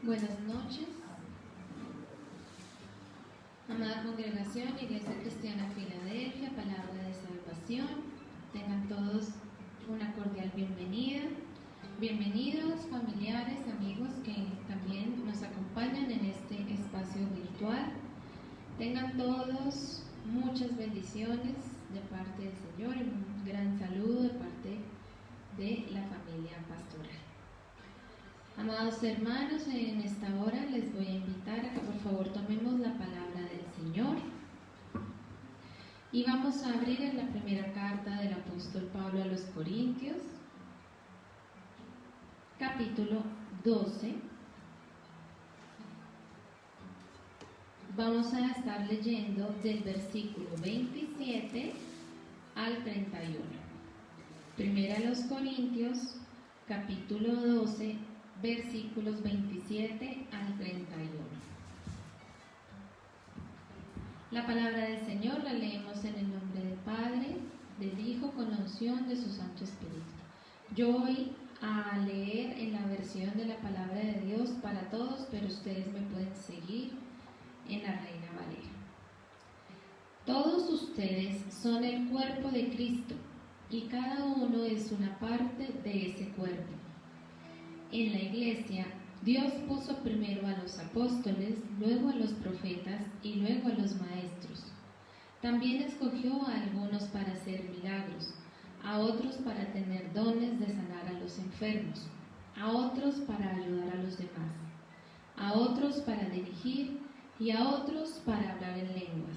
Buenas noches, amada congregación, Iglesia Cristiana Filadelfia, Palabra de Salvación. Tengan todos una cordial bienvenida. Bienvenidos familiares, amigos que también nos acompañan en este espacio virtual. Tengan todos muchas bendiciones de parte del Señor y un gran saludo de parte de la familia pastoral. Amados hermanos, en esta hora les voy a invitar a que por favor tomemos la palabra del Señor y vamos a abrir en la primera carta del apóstol Pablo a los Corintios, capítulo 12. Vamos a estar leyendo del versículo 27 al 31. Primera a los Corintios, capítulo 12, versículos 27 al 31. La palabra del Señor la leemos en el nombre del Padre, del Hijo, con la unción de su Santo Espíritu. Yo voy a leer en la versión de la palabra de Dios para todos, pero ustedes me pueden seguir en la Reina Valera. Todos ustedes son el cuerpo de Cristo y cada uno es una parte de ese cuerpo. En la iglesia, Dios puso primero a los apóstoles, luego a los profetas y luego a los maestros. También escogió a algunos para hacer milagros, a otros para tener dones de sanar a los enfermos, a otros para ayudar a los demás, a otros para dirigir y a otros para hablar en lenguas.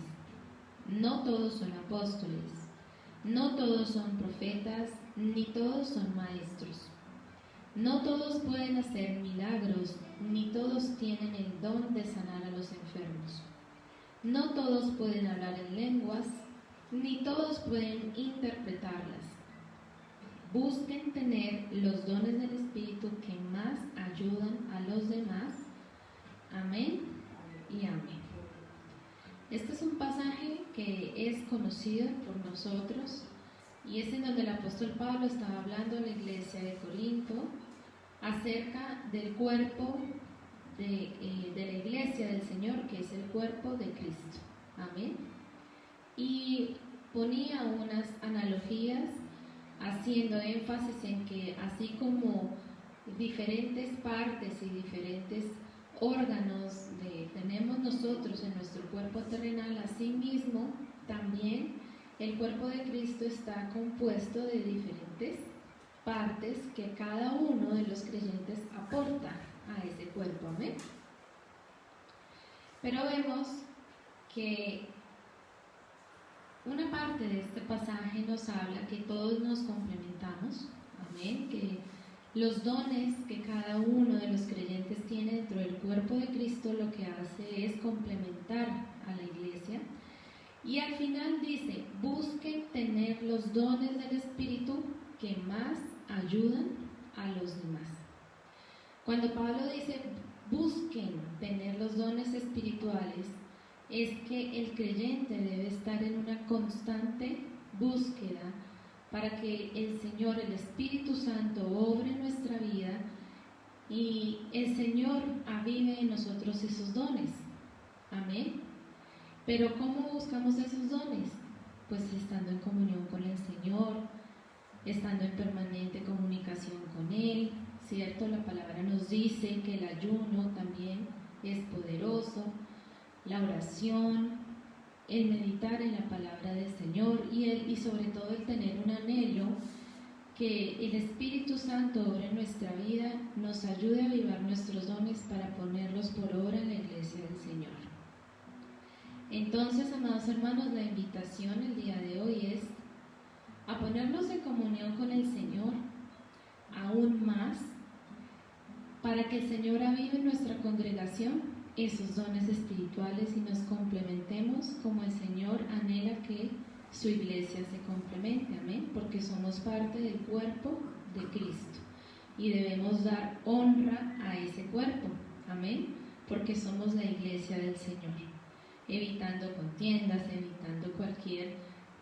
No todos son apóstoles, no todos son profetas, ni todos son maestros. No todos pueden hacer milagros, ni todos tienen el don de sanar a los enfermos. No todos pueden hablar en lenguas, ni todos pueden interpretarlas. Busquen tener los dones del Espíritu que más ayudan a los demás. Amén y amén. Este es un pasaje que es conocido por nosotros y es en donde el apóstol Pablo estaba hablando a la iglesia de Corinto acerca del cuerpo de la iglesia del Señor, que es el cuerpo de Cristo. Amén. Y ponía unas analogías haciendo énfasis en que así como diferentes partes y diferentes órganos tenemos nosotros en nuestro cuerpo terrenal, así mismo también el cuerpo de Cristo está compuesto de diferentes partes que cada uno de los creyentes aporta a ese cuerpo. Amén. Pero vemos que una parte de este pasaje nos habla que todos nos complementamos hermanos. Amén. Que los dones que cada uno de los creyentes tiene dentro del cuerpo de Cristo lo que hace es complementar a la iglesia. Y al final dice, busquen tener los dones del Espíritu que más ayudan a los demás. Cuando Pablo dice, busquen tener los dones espirituales, es que el creyente debe estar en una constante búsqueda para que el Señor, el Espíritu Santo, obre en nuestra vida y el Señor avive en nosotros esos dones. Amén. Pero ¿cómo buscamos esos dones? Pues estando en comunión con el Señor, estando en permanente comunicación con Él, ¿cierto? La palabra nos dice que el ayuno también es poderoso, la oración, el meditar en la palabra del Señor y sobre todo el tener un anhelo que el Espíritu Santo obre en nuestra vida, nos ayude a avivar nuestros dones para ponerlos por obra en la iglesia del Señor. Entonces, amados hermanos, la invitación el día de hoy es a ponernos en comunión con el Señor aún más para que el Señor avive en nuestra congregación esos dones espirituales y nos complementemos como el Señor anhela que su iglesia se complemente, amén, porque somos parte del cuerpo de Cristo y debemos dar honra a ese cuerpo, amén, porque somos la iglesia del Señor, evitando contiendas, evitando cualquier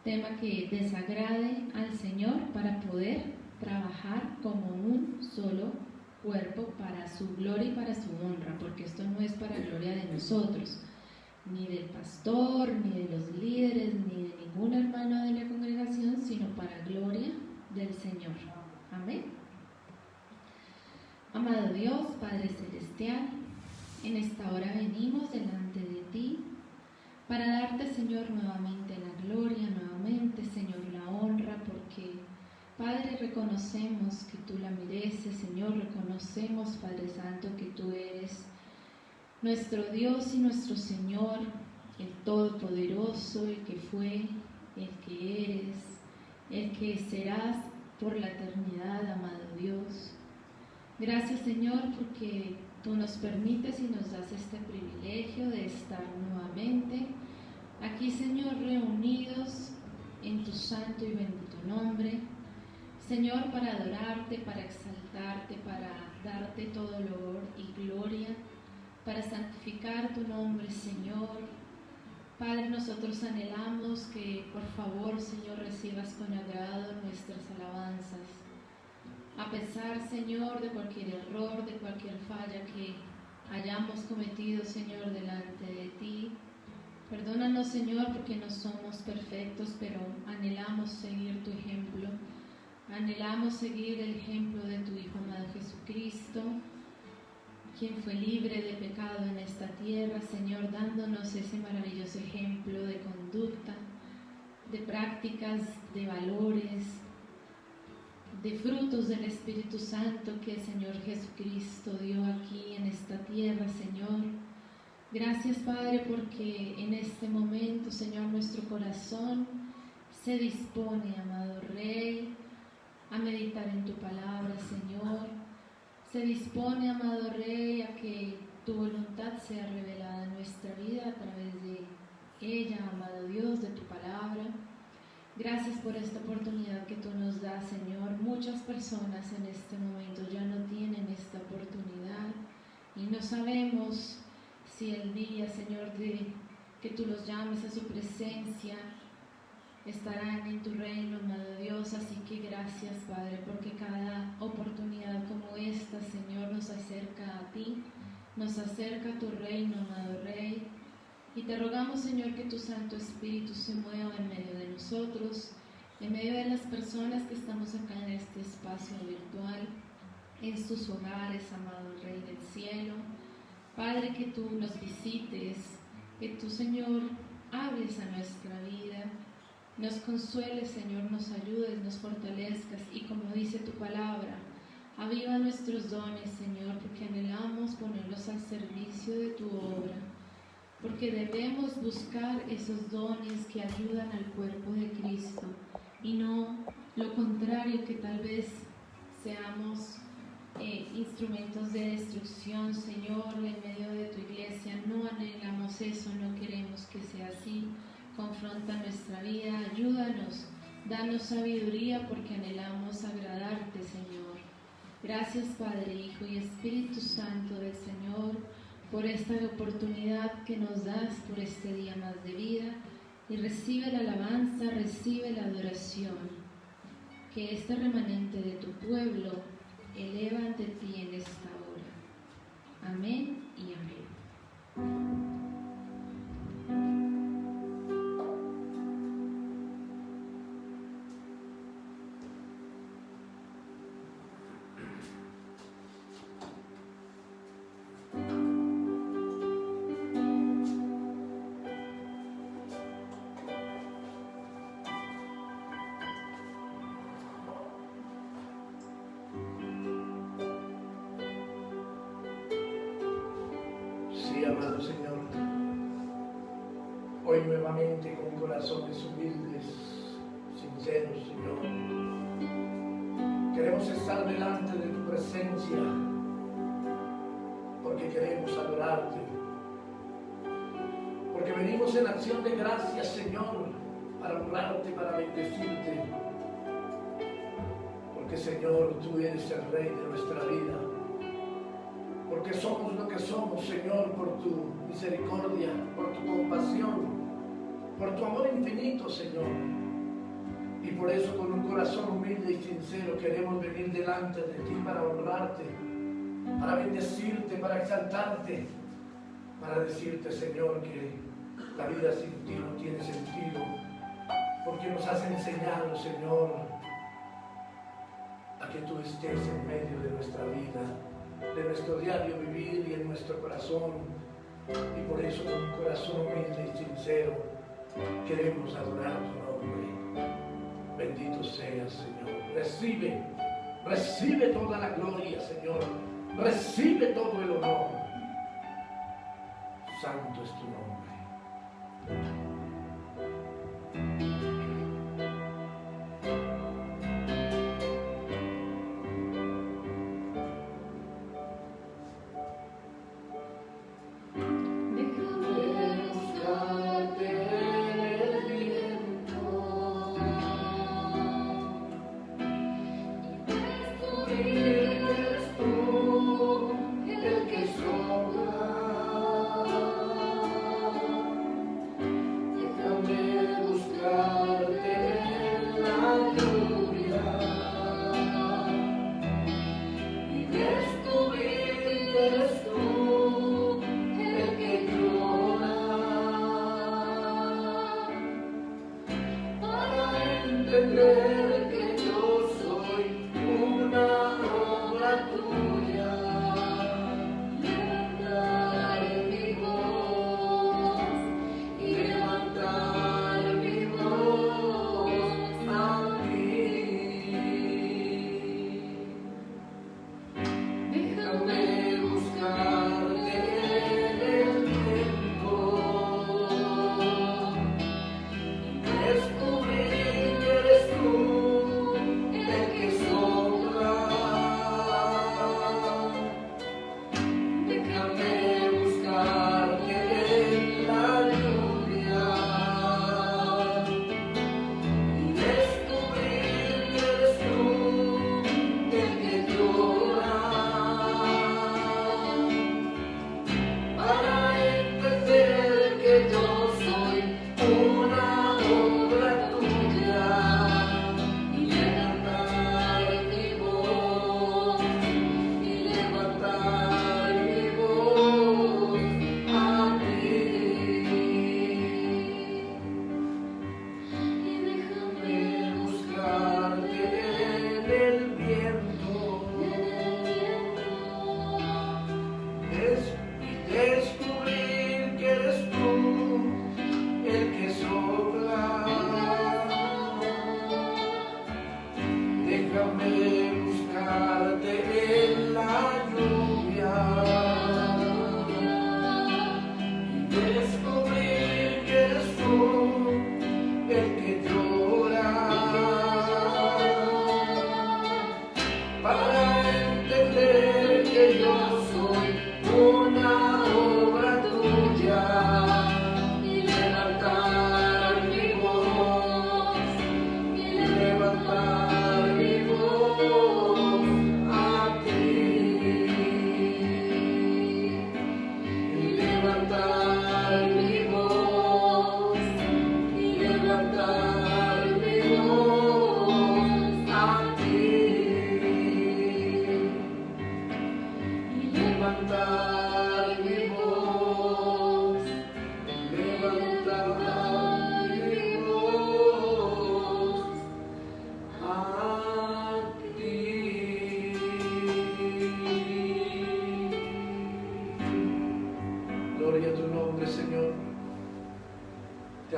tema que desagrade al Señor para poder trabajar como un solo cuerpo para su gloria y para su honra, porque esto no es para gloria de nosotros, ni del pastor, ni de los líderes, ni de ningún hermano de la congregación, sino para gloria del Señor. Amén. Amado Dios, Padre Celestial, en esta hora venimos delante de ti para darte, Señor, nuevamente la gloria, nuevamente, Señor, la honra, porque, Padre, reconocemos que tú la mereces, Señor, reconocemos, Padre Santo, que tú eres nuestro Dios y nuestro Señor, el Todopoderoso, el que fue, el que eres, el que serás por la eternidad, amado Dios. Gracias, Señor, porque tú nos permites y nos das este privilegio de estar nuevamente aquí, Señor, reunidos en tu santo y bendito nombre. Señor, para adorarte, para exaltarte, para darte todo honor y gloria, para santificar tu nombre, Señor. Padre, nosotros anhelamos que, por favor, Señor, recibas con agrado nuestras alabanzas. A pesar, Señor, de cualquier error, de cualquier falla que hayamos cometido, Señor, delante de ti. Perdónanos, Señor, porque no somos perfectos, pero anhelamos seguir tu ejemplo. Anhelamos seguir el ejemplo de tu Hijo amado Jesucristo, quien fue libre de pecado en esta tierra, Señor, dándonos ese maravilloso ejemplo de conducta, de prácticas, de valores, de frutos del Espíritu Santo que el Señor Jesucristo dio aquí en esta tierra, Señor. Gracias, Padre, porque en este momento, Señor, nuestro corazón se dispone, amado Rey, a meditar en tu palabra, Señor. Se dispone, amado Rey, a que tu voluntad sea revelada en nuestra vida a través de ella, amado Dios, de tu palabra. Gracias por esta oportunidad que tú nos das, Señor. Muchas personas en este momento ya no tienen esta oportunidad y no sabemos si el día, Señor, de que tú los llames a su presencia estarán en tu reino, amado Dios. Así que gracias, Padre, porque cada oportunidad como esta, Señor, nos acerca a ti, nos acerca a tu reino, amado Rey. Y te rogamos, Señor, que tu Santo Espíritu se mueva en medio de nosotros, en medio de las personas que estamos acá en este espacio virtual, en sus hogares, amado Rey del cielo. Padre, que tú nos visites, que tú, Señor, hables a nuestra vida, nos consueles, Señor, nos ayudes, nos fortalezcas y, como dice tu palabra, aviva nuestros dones, Señor, porque anhelamos ponerlos al servicio de tu obra, porque debemos buscar esos dones que ayudan al cuerpo de Cristo, y no lo contrario, que tal vez seamos instrumentos de destrucción, Señor, en medio de tu iglesia. No anhelamos eso, no queremos que sea así. Confronta nuestra vida, ayúdanos, danos sabiduría porque anhelamos agradarte, Señor. Gracias, Padre, Hijo y Espíritu Santo del Señor, por esta oportunidad que nos das, por este día más de vida, y recibe la alabanza, recibe la adoración que este remanente de tu pueblo eleva ante ti en esta hora. Amén y amén. Amado Señor, hoy nuevamente con corazones humildes, sinceros, Señor, queremos estar delante de tu presencia porque queremos adorarte, porque venimos en acción de gracias, Señor, para honrarte, para bendecirte, porque, Señor, tú eres el Rey de nuestra vida. Porque somos lo que somos, Señor, por tu misericordia, por tu compasión, por tu amor infinito, Señor. Y por eso, con un corazón humilde y sincero, queremos venir delante de ti para honrarte, para bendecirte, para exaltarte, para decirte, Señor, que la vida sin ti no tiene sentido, porque nos has enseñado, Señor, a que tú estés en medio de nuestra vida, de nuestro diario vivir y en nuestro corazón. Y por eso, con un corazón humilde y sincero, queremos adorar tu nombre. Bendito seas, Señor. Recibe toda la gloria, Señor. Recibe todo el honor. Santo es tu nombre. Descubrir que eres tú el que llora.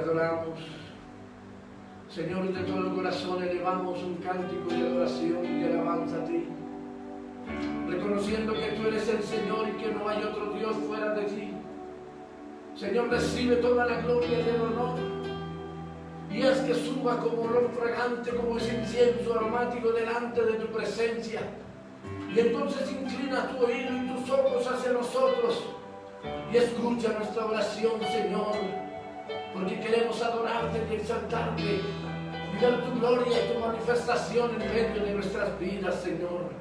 adoramos. Señor, de todo el corazón elevamos un cántico de adoración y de alabanza a ti, reconociendo que tú eres el Señor y que no hay otro Dios fuera de ti. Señor, recibe toda la gloria y el honor, y haz que suba como olor fragante, como ese incienso aromático delante de tu presencia. Y entonces inclina tu oído y tus ojos hacia nosotros y escucha nuestra oración, Señor, porque queremos adorarte y exaltarte y ver tu gloria y tu manifestación en medio de nuestras vidas, Señor.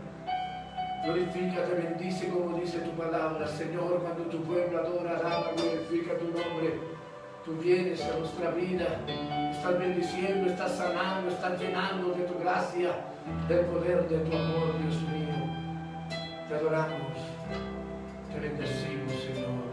Glorifícate, bendice como dice tu palabra, Señor. Cuando tu pueblo adora, alaba, glorifica tu nombre. Tú vienes a nuestra vida, estás bendiciendo, estás sanando, estás llenando de tu gracia, del poder de tu amor, Dios mío. Te adoramos, te bendecimos, Señor.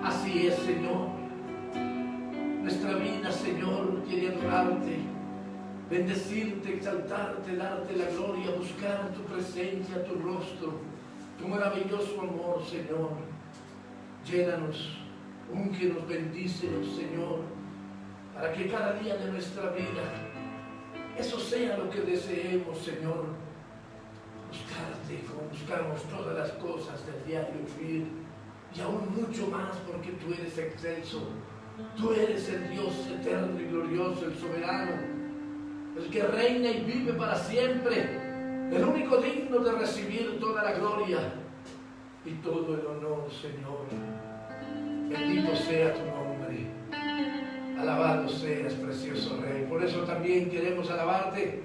Así es, Señor. Nuestra vida, Señor, quiere adorarte. bendecirte, exaltarte, darte la gloria, buscar tu presencia, tu rostro, tu maravilloso amor, Señor. Llénanos, úngenos, bendícenos, Señor, para que cada día de nuestra vida eso sea lo que deseemos, Señor. Buscarte como buscamos todas las cosas del diario vivir, y aún mucho más, porque tú eres excelso. Tú eres el Dios eterno y glorioso, el soberano, el que reina y vive para siempre, el único digno de recibir toda la gloria y todo el honor, Señor. Bendito sea tu nombre, alabado seas, precioso Rey. Por eso también queremos alabarte,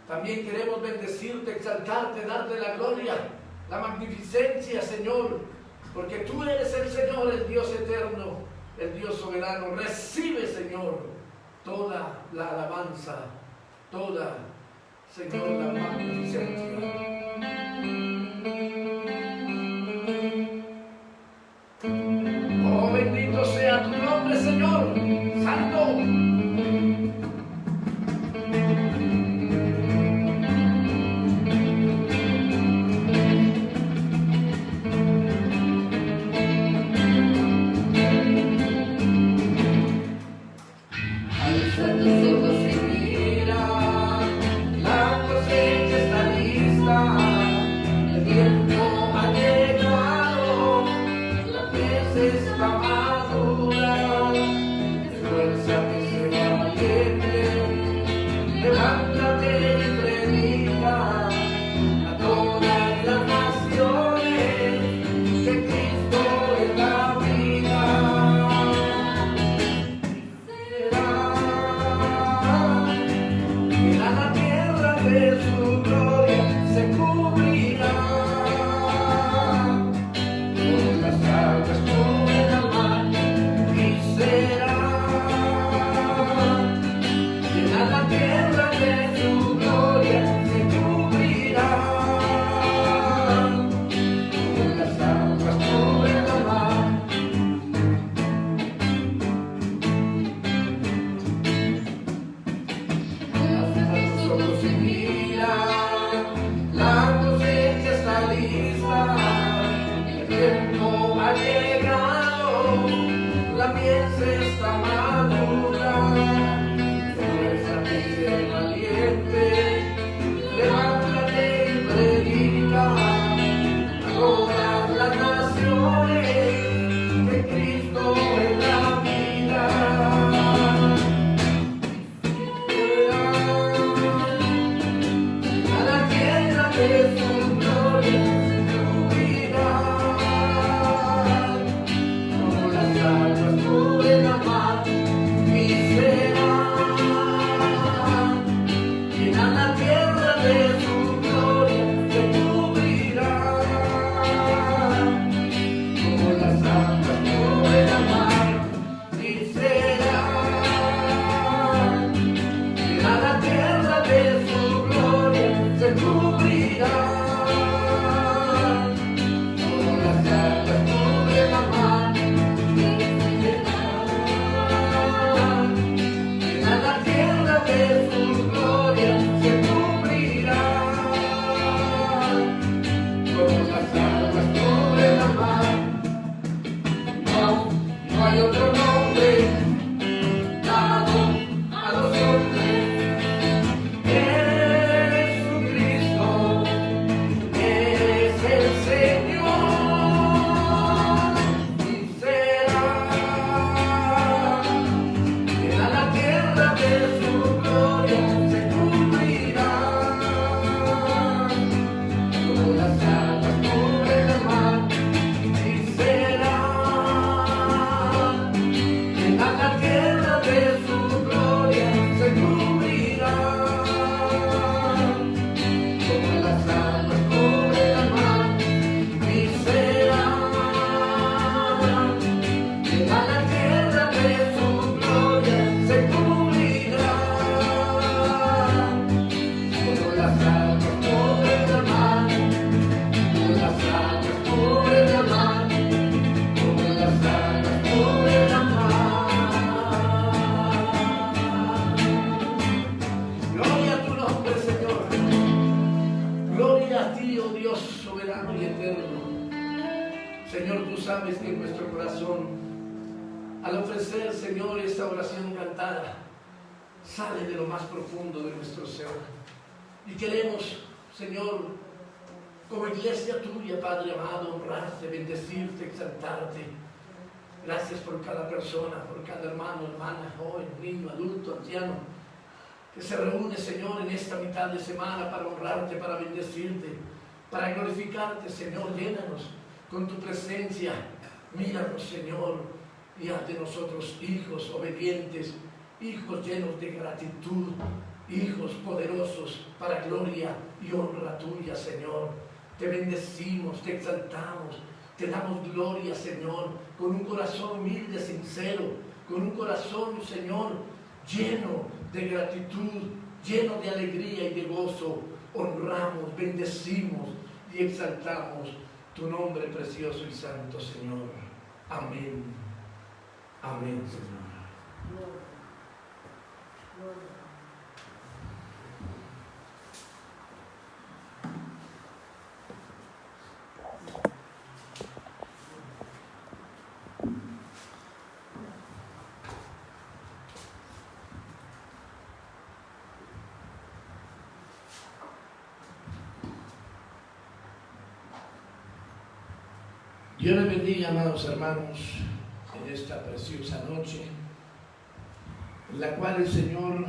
también queremos bendecirte, exaltarte, darte la gloria, la magnificencia, Señor, porque tú eres el Señor, el Dios eterno, el Dios soberano. Recibe, Señor, toda la alabanza, toda, Señor, la magnificencia. Oh, bendito sea tu nombre, Señor, santo. La cosecha está lista, el tiempo ha llegado. sabes que en nuestro corazón, al ofrecer, Señor, esta oración cantada, sale de lo más profundo de nuestro ser. Y queremos, Señor, como iglesia tuya, Padre amado, honrarte, bendecirte, exaltarte. Gracias por cada persona, por cada hermano, hermana, joven, niño, adulto, anciano, que se reúne, Señor, en esta mitad de semana para honrarte, para bendecirte, para glorificarte, Señor. Llénanos con tu presencia. Míranos, Señor, y haz de nosotros hijos obedientes, hijos llenos de gratitud, hijos poderosos para gloria y honra tuya, Señor. Te bendecimos, te exaltamos, te damos gloria, Señor, con un corazón humilde, sincero, con un corazón, Señor, lleno de gratitud, lleno de alegría y de gozo. Honramos, bendecimos y exaltamos tu nombre precioso y santo, Señor. Amén. Amén, Señor. Dios les bendiga, amados hermanos, en esta preciosa noche, en la cual el Señor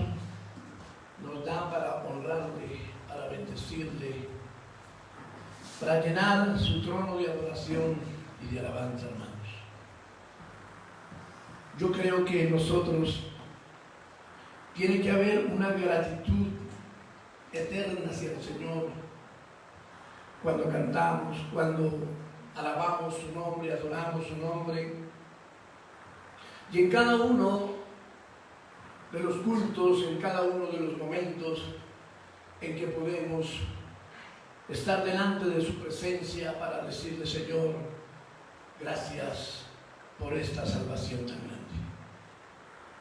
nos da para honrarle, para bendecirle, para llenar su trono de adoración y de alabanza, hermanos. Yo creo que en nosotros tiene que haber una gratitud eterna hacia el Señor cuando cantamos, cuando alabamos su nombre, adoramos su nombre. Y en cada uno de los cultos, en cada uno de los momentos en que podemos estar delante de su presencia para decirle: Señor, gracias por esta salvación tan grande.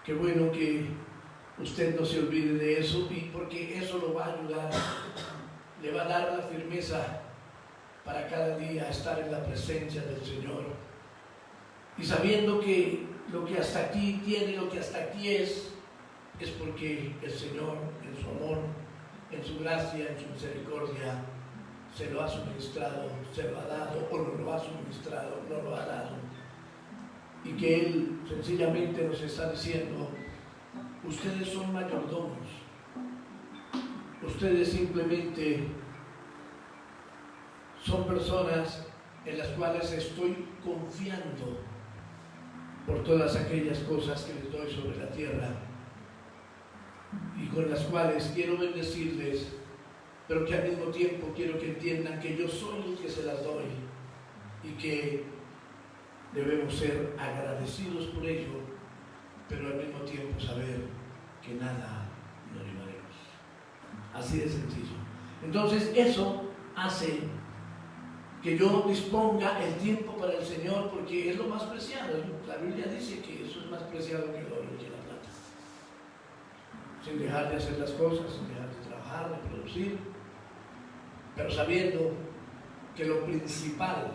Qué bueno que usted no se olvide de eso, y porque eso lo va a ayudar, le va a dar la firmeza para cada día estar en la presencia del Señor, y sabiendo que lo que hasta aquí tiene, lo que hasta aquí es porque el Señor, en su amor, en su gracia, en su misericordia, se lo ha suministrado, se lo ha dado, o no lo ha suministrado, no lo ha dado. Y que Él sencillamente nos está diciendo: ustedes son mayordomos, ustedes simplemente son personas en las cuales estoy confiando por todas aquellas cosas que les doy sobre la tierra, y con las cuales quiero bendecirles, pero que al mismo tiempo quiero que entiendan que yo soy el que se las doy, y que debemos ser agradecidos por ello, pero al mismo tiempo saber que nada nos llevaremos. Así de sencillo. Entonces eso hace que yo disponga el tiempo para el Señor, porque es lo más preciado. La Biblia dice que eso es más preciado que el oro y la plata. Sin dejar de hacer las cosas, sin dejar de trabajar, de producir, pero sabiendo que lo principal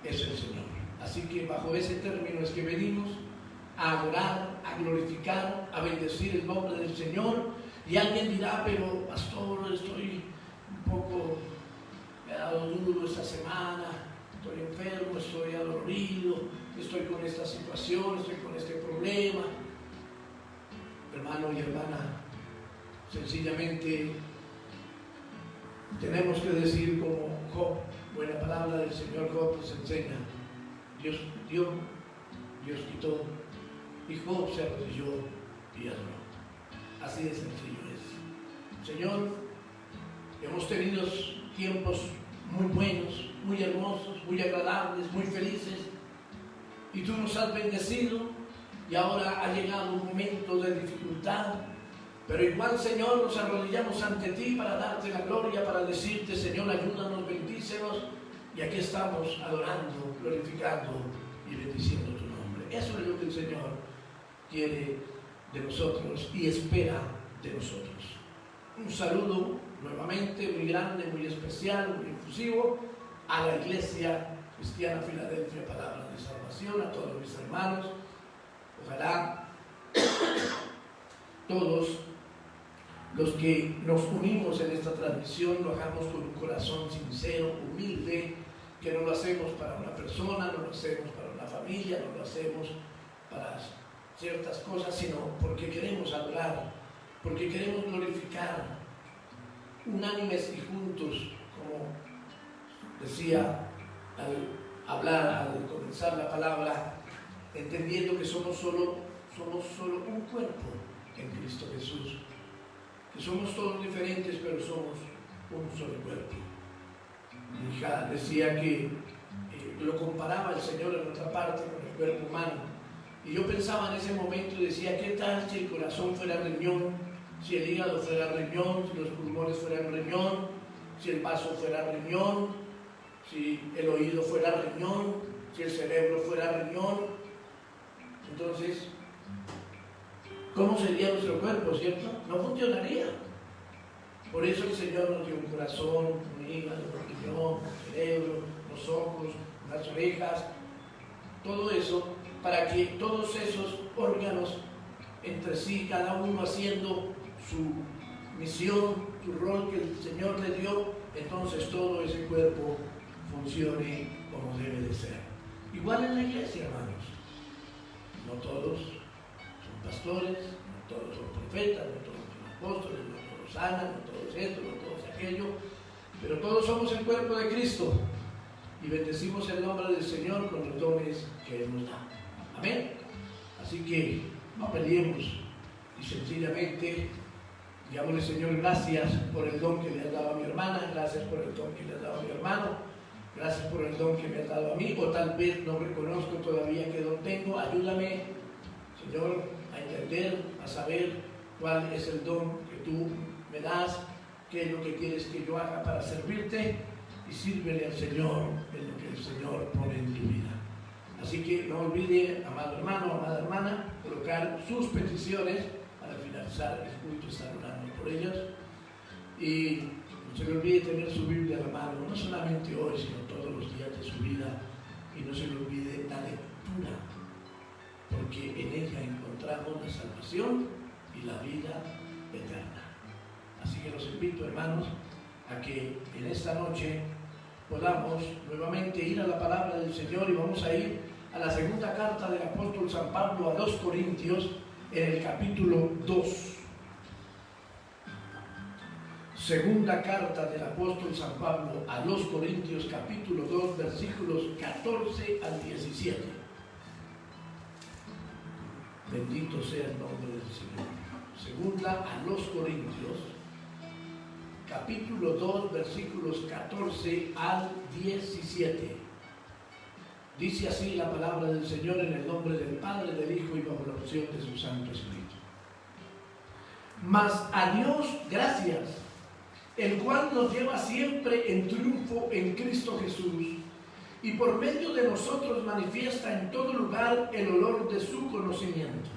es el Señor. Así que bajo ese término es que venimos a adorar, a glorificar, a bendecir el nombre del Señor. Y alguien dirá: pero pastor, estoy un poco, me ha dado duro esta semana, estoy enfermo, estoy adolorido, estoy con esta situación, estoy con este problema. Hermano y hermana, sencillamente tenemos que decir como Job, buena palabra del Señor Job nos enseña: Dios dio, Dios quitó, y Job se arrodilló y adoró. Así de sencillo es. Señor, hemos tenido tiempos muy buenos, muy hermosos, muy agradables, muy felices, y tú nos has bendecido, y ahora ha llegado un momento de dificultad, pero igual, Señor, nos arrodillamos ante ti para darte la gloria, para decirte: Señor, ayúdanos, bendícenos, y aquí estamos adorando, glorificando y bendiciendo tu nombre. Eso es lo que el Señor quiere de nosotros y espera de nosotros. Un saludo nuevamente muy grande, muy especial, muy efusivo a la iglesia Cristiana Filadelfia, palabra de salvación, a todos mis hermanos. Ojalá todos los que nos unimos en esta transmisión lo hagamos con un corazón sincero, humilde, que no lo hacemos para una persona, no lo hacemos para una familia, no lo hacemos para ciertas cosas, sino porque queremos adorar, porque queremos glorificar, unánimes y juntos, como decía al hablar, al comenzar la palabra, entendiendo que somos solo un cuerpo en Cristo Jesús, que somos todos diferentes, pero somos un solo cuerpo. Mi hija decía que lo comparaba el Señor en otra parte con el cuerpo humano, y yo pensaba en ese momento y decía, ¿qué tal si el corazón fuera riñón, si el hígado fuera riñón, si los pulmones fueran riñón, si el vaso fuera riñón, si el oído fuera riñón, si el cerebro fuera riñón? Entonces, ¿cómo sería nuestro cuerpo, cierto? No funcionaría. Por eso el Señor nos dio un corazón, un hígado, un riñón, un cerebro, los ojos, las orejas, todo eso, para que todos esos órganos entre sí, cada uno haciendo su misión, su rol que el Señor le dio, entonces todo ese cuerpo funcione como debe de ser. Igual en la iglesia, hermanos. No todos son pastores, no todos son profetas, no todos son apóstoles, no todos sanan, no todos esto, no todos aquello, pero todos somos el cuerpo de Cristo y bendecimos el nombre del Señor con los dones que Él nos da. Amén. Así que no peleemos y sencillamente digámosle, Señor, gracias por el don que le has dado a mi hermana, gracias por el don que le has dado a mi hermano, gracias por el don que me has dado a mí, o tal vez no reconozco todavía qué don tengo. Ayúdame, Señor, a entender, a saber cuál es el don que tú me das, qué es lo que quieres que yo haga para servirte, y sírvele al Señor en lo que el Señor pone en tu vida. Así que no olvide, amado hermano, amada hermana, colocar sus peticiones para finalizar el culto, estar orando por ellas. Y no se le olvide tener su Biblia a la mano, no solamente hoy, sino todos los días de su vida. Y no se le olvide la lectura, porque en ella encontramos la salvación y la vida eterna. Así que los invito, hermanos, a que en esta noche podamos nuevamente ir a la palabra del Señor, y vamos a ir a la segunda carta del apóstol San Pablo a los Corintios, en el capítulo 2. Segunda carta del apóstol San Pablo a los Corintios, capítulo 2, versículos 14 al 17. Bendito sea el nombre del Señor. Segunda a los Corintios, capítulo 2, versículos 14 al 17. Dice así la palabra del Señor, en el nombre del Padre, del Hijo y bajo la unción de su Santo Espíritu. Mas a Dios gracias, el cual nos lleva siempre en triunfo en Cristo Jesús, y por medio de nosotros manifiesta en todo lugar el olor de su conocimiento.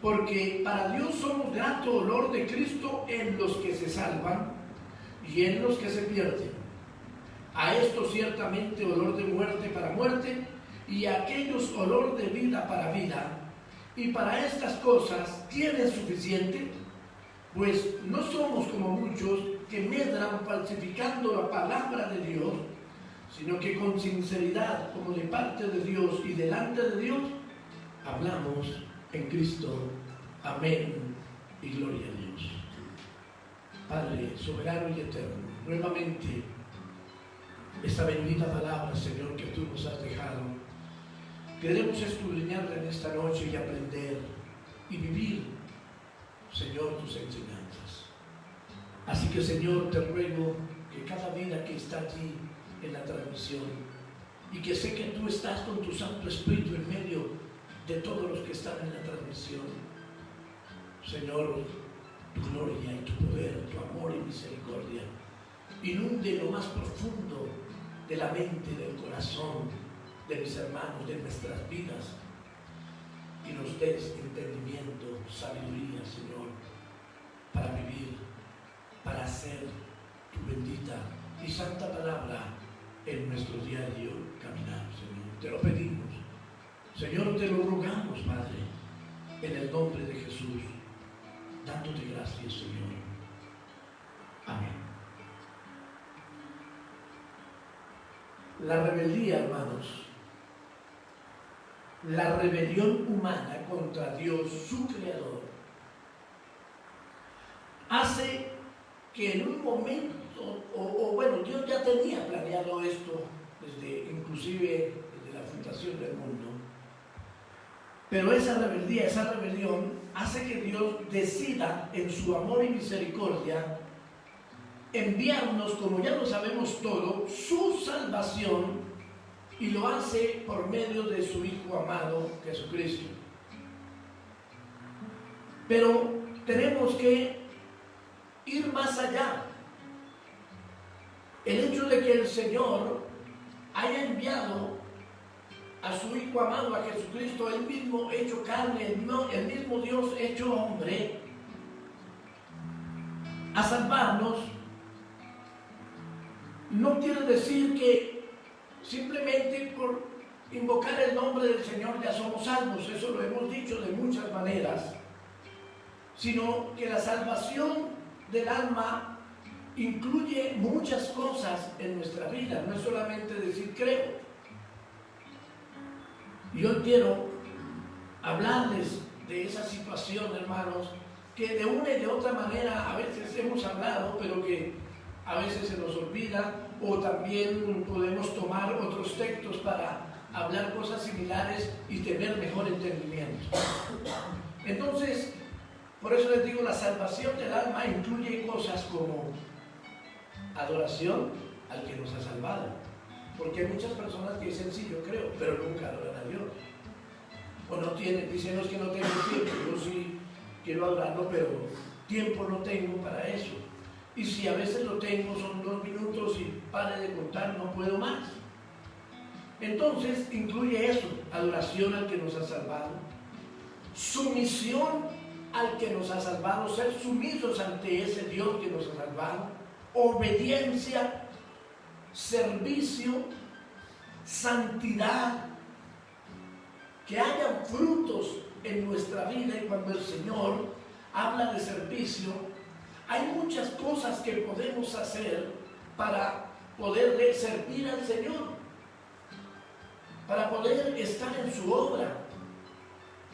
Porque para Dios somos grato olor de Cristo en los que se salvan y en los que se pierden. A estos ciertamente olor de muerte para muerte, y a aquellos olor de vida para vida. Y para estas cosas tienen suficiente, pues no somos como muchos que medran falsificando la palabra de Dios, sino que con sinceridad, como de parte de Dios y delante de Dios, hablamos en Cristo. Amén y gloria a Dios. Padre soberano y eterno, nuevamente esta bendita palabra, Señor, que tú nos has dejado, queremos escudriñarla en esta noche y aprender y vivir, Señor, tus enseñanzas. Así que, Señor, te ruego que cada vida que está allí en la transmisión, y que sé que tú estás con tu Santo Espíritu en medio de todos los que están en la transmisión, Señor, tu gloria y tu poder, tu amor y misericordia inunde lo más profundo de la mente, del corazón de mis hermanos, de nuestras vidas, y nos des entendimiento, sabiduría, Señor, para vivir, para hacer tu bendita y santa palabra en nuestro diario caminar, Señor. Te lo pedimos. Señor, te lo rogamos, Padre, en el nombre de Jesús, dándote gracias, Señor. Amén. La rebeldía, hermanos, la rebelión humana contra Dios, su Creador, hace que en un momento, bueno, Dios ya tenía planeado esto inclusive desde la fundación del mundo, pero esa rebeldía, esa rebelión hace que Dios decida en su amor y misericordia enviarnos, como ya lo sabemos todo, su salvación, y lo hace por medio de su Hijo amado, Jesucristo. Pero tenemos que ir más allá. El hecho de que el Señor haya enviado a su Hijo amado, a Jesucristo, el mismo hecho carne, el mismo Dios hecho hombre, a salvarnos, no quiere decir que simplemente por invocar el nombre del Señor ya somos salvos. Eso lo hemos dicho de muchas maneras, sino que la salvación del alma incluye muchas cosas en nuestra vida, no es solamente decir creo. Yo quiero hablarles de esa situación, hermanos, que de una y de otra manera a veces hemos hablado, pero que a veces se nos olvida, o también podemos tomar otros textos para hablar cosas similares y tener mejor entendimiento. Entonces, por eso les digo, la salvación del alma incluye cosas como adoración al que nos ha salvado, porque hay muchas personas que dicen sí, yo creo, pero nunca adoran a Dios, o no tienen, dicen no, es que no tengo tiempo, yo sí quiero adorarlo, pero tiempo no tengo para eso, y si a veces lo tengo son 2 minutos y pare de contar, no puedo más. Entonces incluye eso, adoración al que nos ha salvado, sumisión al que nos ha salvado, ser sumisos ante ese Dios que nos ha salvado, obediencia, servicio, santidad, que haya frutos en nuestra vida. Y cuando el Señor habla de servicio, hay muchas cosas que podemos hacer para poder servir al Señor, para poder estar en su obra.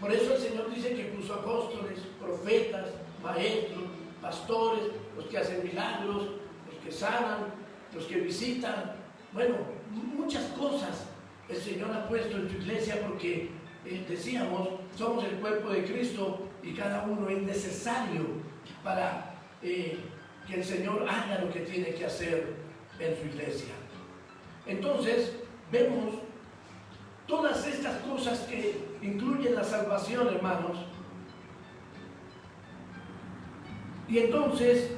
Por eso el Señor dice que puso apóstoles, profetas, maestros, pastores, los que hacen milagros, los que sanan, los que visitan. Bueno, muchas cosas el Señor ha puesto en su iglesia, porque decíamos, somos el cuerpo de Cristo y cada uno es necesario para que el Señor haga lo que tiene que hacer en su iglesia. Entonces, vemos todas estas cosas que incluyen la salvación, hermanos. Y entonces,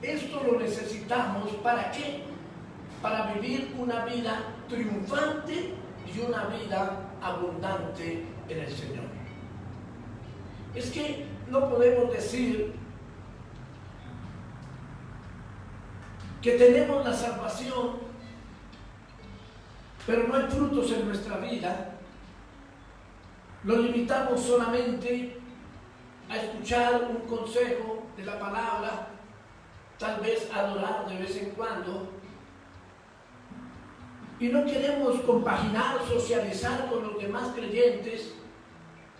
esto lo necesitamos, ¿para qué? Para vivir una vida triunfante y una vida abundante en el Señor. Es que no podemos decir que tenemos la salvación, pero no hay frutos en nuestra vida. Lo limitamos solamente a escuchar un consejo de la palabra, tal vez adorar de vez en cuando, y no queremos compaginar, socializar con los demás creyentes.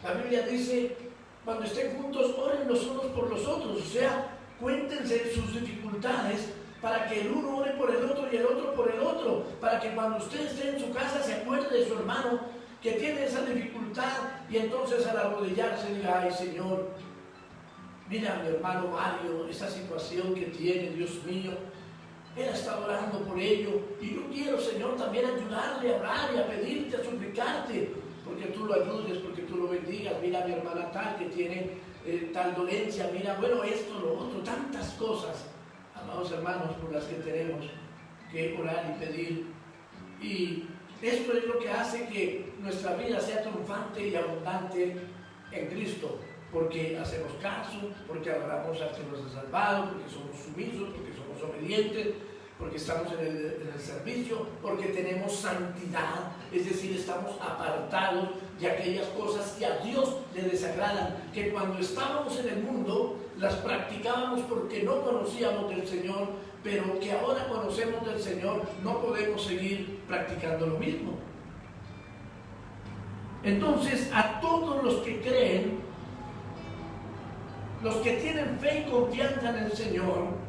La Biblia dice, cuando estén juntos, oren los unos por los otros, o sea, cuéntense sus dificultades, para que el uno ore por el otro y el otro por el otro, para que cuando usted esté en su casa se acuerde de su hermano que tiene esa dificultad, y entonces al arrodillarse diga, ay Señor, mira a mi hermano Mario, esa situación que tiene, Dios mío, él está orando por ello, y yo quiero, Señor, también ayudarle a orar y a pedirte, a suplicarte, porque tú lo ayudes, porque tú lo bendigas. Mira a mi hermana tal que tiene tal dolencia, mira, bueno, esto, lo otro, tantas cosas, amados hermanos, por las que tenemos que orar y pedir. Y esto es lo que hace que nuestra vida sea triunfante y abundante en Cristo, porque hacemos caso, porque adoramos al que nos ha salvado, porque somos sumisos, porque somos obedientes, porque estamos en el servicio, porque tenemos santidad, es decir, estamos apartados de aquellas cosas que a Dios le desagradan, que cuando estábamos en el mundo las practicábamos porque no conocíamos del Señor, pero que ahora conocemos del Señor, no podemos seguir practicando lo mismo. Entonces, a todos los que creen, los que tienen fe y confianza en el Señor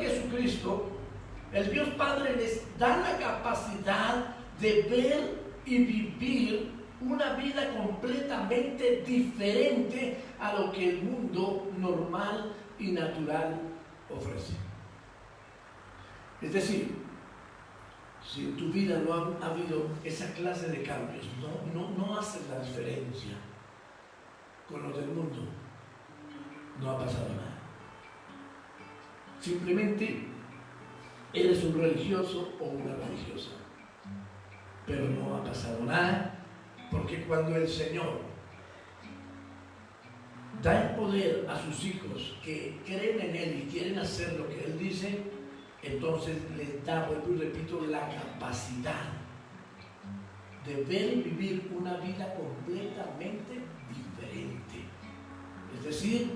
Jesucristo, el Dios Padre les da la capacidad de ver y vivir una vida completamente diferente a lo que el mundo normal y natural ofrece. Es decir, si en tu vida no ha habido esa clase de cambios, no haces la diferencia con los del mundo, no ha pasado nada. Simplemente eres un religioso o una religiosa, pero no ha pasado nada, porque cuando el Señor da el poder a sus hijos que creen en Él y quieren hacer lo que Él dice, entonces les da, vuelvo y repito, la capacidad de ver y vivir una vida completamente diferente. Es decir,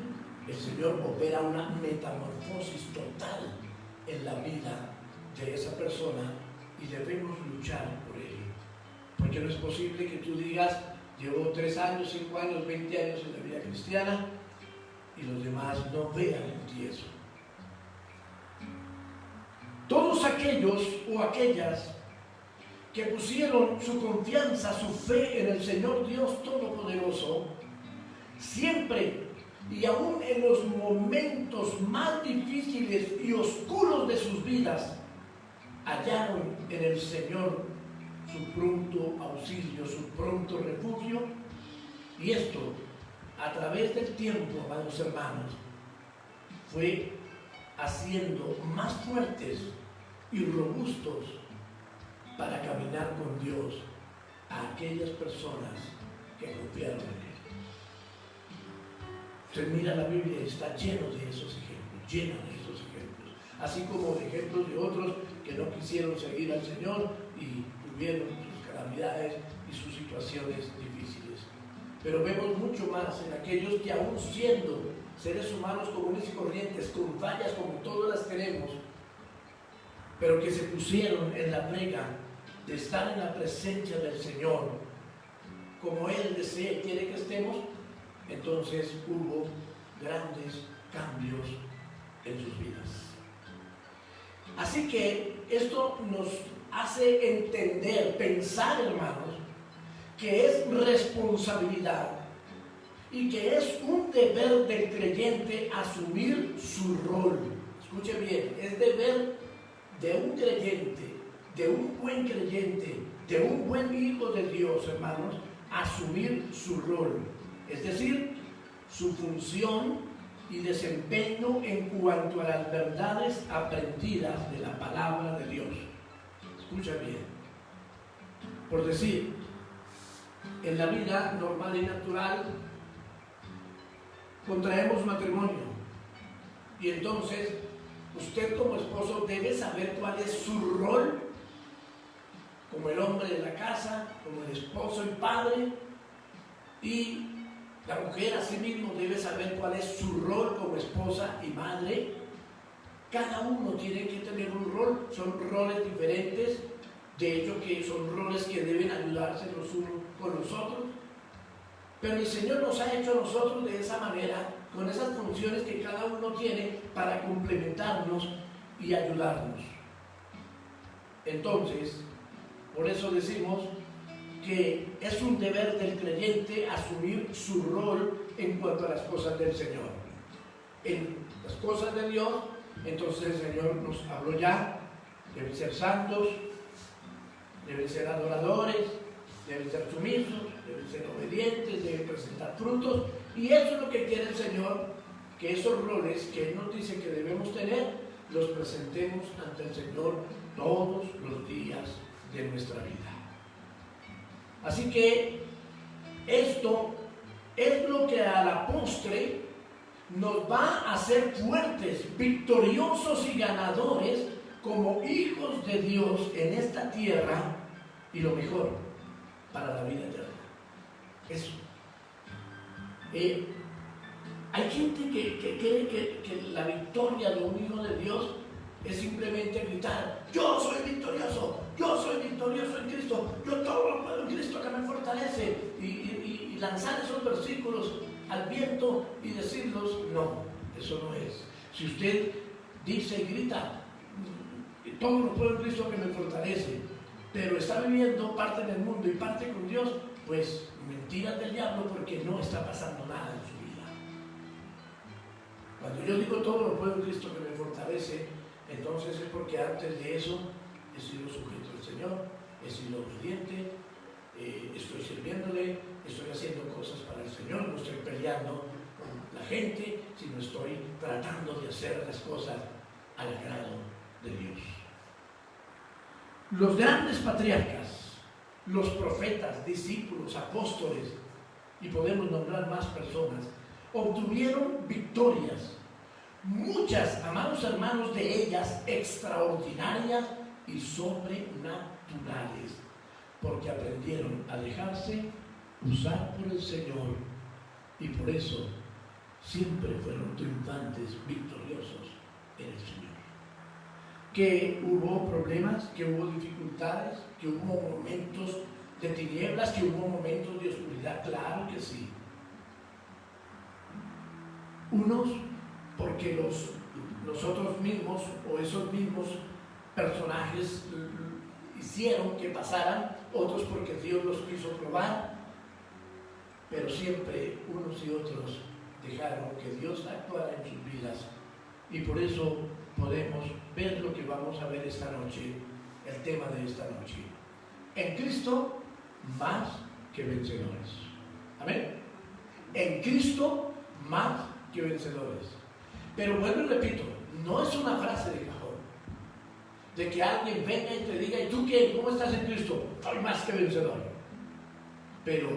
el Señor opera una metamorfosis total en la vida de esa persona y debemos luchar por ello. Porque no es posible que tú digas, llevo 3 años, 5 años, 20 años en la vida cristiana y los demás no vean en ti eso. Todos aquellos o aquellas que pusieron su confianza, su fe en el Señor Dios Todopoderoso, siempre y aún en los momentos más difíciles y oscuros de sus vidas, hallaron en el Señor su pronto auxilio, su pronto refugio, y esto, a través del tiempo, amados hermanos, fue haciendo más fuertes y robustos para caminar con Dios a aquellas personas que confiaron en Él. Usted mira la Biblia y está lleno de esos ejemplos, así como de ejemplos de otros que no quisieron seguir al Señor y tuvieron sus calamidades y sus situaciones difíciles. Pero vemos mucho más en aquellos que, aún siendo seres humanos comunes y corrientes, con fallas como todas las tenemos, pero que se pusieron en la plega de estar en la presencia del Señor como Él desea y quiere que estemos. Entonces hubo grandes cambios en sus vidas. Así que esto nos hace entender, pensar, hermanos, que es responsabilidad y que es un deber del creyente asumir su rol. Escuche bien, es deber de un creyente, de un buen creyente, de un buen hijo de Dios, hermanos, asumir su rol. Es decir, su función y desempeño en cuanto a las verdades aprendidas de la palabra de Dios. Escucha bien. Por decir, en la vida normal y natural contraemos matrimonio y entonces usted como esposo debe saber cuál es su rol como el hombre de la casa, como el esposo y padre, y la mujer asimismo debe saber cuál es su rol como esposa y madre. Cada uno tiene que tener un rol, son roles diferentes, de hecho que son roles que deben ayudarse los unos con los otros, pero el Señor nos ha hecho a nosotros de esa manera, con esas funciones que cada uno tiene para complementarnos y ayudarnos. Entonces, por eso decimos que es un deber del creyente asumir su rol en cuanto a las cosas del Señor. En las cosas de Dios, entonces el Señor nos habló ya, deben ser santos, deben ser adoradores, deben ser sumisos, deben ser obedientes, deben presentar frutos, y eso es lo que quiere el Señor, que esos roles que Él nos dice que debemos tener, los presentemos ante el Señor todos los días de nuestra vida. Así que esto es lo que a la postre nos va a hacer fuertes, victoriosos y ganadores como hijos de Dios en esta tierra, y lo mejor, para la vida eterna. Eso. Hay gente que cree que la victoria de un hijo de Dios es simplemente gritar: yo soy victorioso en Cristo, yo todo lo puedo en Cristo que me fortalece, y lanzar esos versículos al viento y decirlos. No, eso no es. Si usted dice y grita: todo lo puedo en Cristo que me fortalece, pero está viviendo parte en el mundo y parte con Dios, pues mentiras del diablo, porque no está pasando nada en su vida. Cuando yo digo todo lo puedo en Cristo que me fortalece, entonces es porque antes de eso he sido sujeto al Señor, he sido obediente, estoy sirviéndole, estoy haciendo cosas para el Señor, no estoy peleando con la gente, sino estoy tratando de hacer las cosas al agrado de Dios. Los grandes patriarcas, los profetas, discípulos, apóstoles, y podemos nombrar más personas, obtuvieron victorias, muchas, amados hermanos, de ellas extraordinarias y sobrenaturales, porque aprendieron a dejarse usar por el Señor, y por eso siempre fueron triunfantes, victoriosos en el Señor. Que hubo problemas, que hubo dificultades, que hubo momentos de tinieblas, que hubo momentos de oscuridad, claro que sí. Unos porque nosotros mismos o esos mismos personajes hicieron que pasaran, otros porque Dios los quiso probar, pero siempre unos y otros dejaron que Dios actuara en sus vidas, y por eso podemos ver lo que vamos a ver esta noche, el tema de esta noche. En Cristo más que vencedores. Amén. En Cristo más que vencedores. Pero vuelvo y repito, no es una frase de cajón, de que alguien venga y te diga: ¿y tú qué? ¿Cómo estás en Cristo? Soy más que vencedor. Pero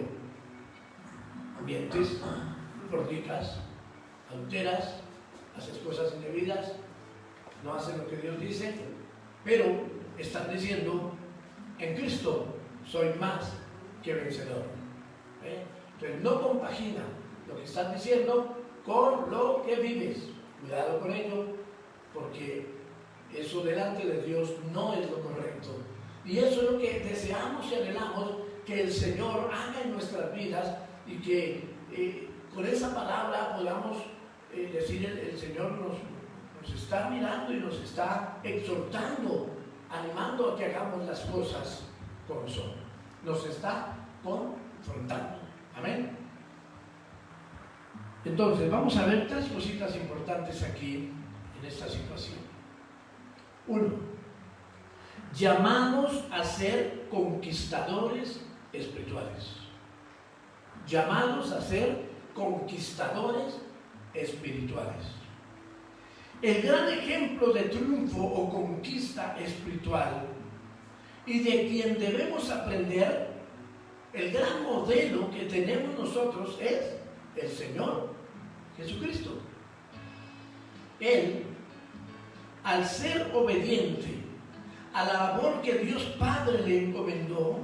mientes, fornicas, adulteras, haces cosas indebidas, no hacen lo que Dios dice, pero están diciendo: en Cristo soy más que vencedor. Entonces no compagina lo que están diciendo con lo que vives. Cuidado con ello, porque eso delante de Dios no es lo correcto. Y eso es lo que deseamos y anhelamos que el Señor haga en nuestras vidas, y que con esa palabra podamos decir: el Señor nos está mirando y nos está exhortando, animando a que hagamos las cosas como son. Nos está confrontando. Amén. Entonces vamos a ver tres cositas importantes aquí en esta situación. Uno, llamados a ser conquistadores espirituales. Llamados a ser conquistadores espirituales. El gran ejemplo de triunfo o conquista espiritual, y de quien debemos aprender, el gran modelo que tenemos nosotros, es el Señor Jesucristo. Él, al ser obediente a la labor que Dios Padre le encomendó,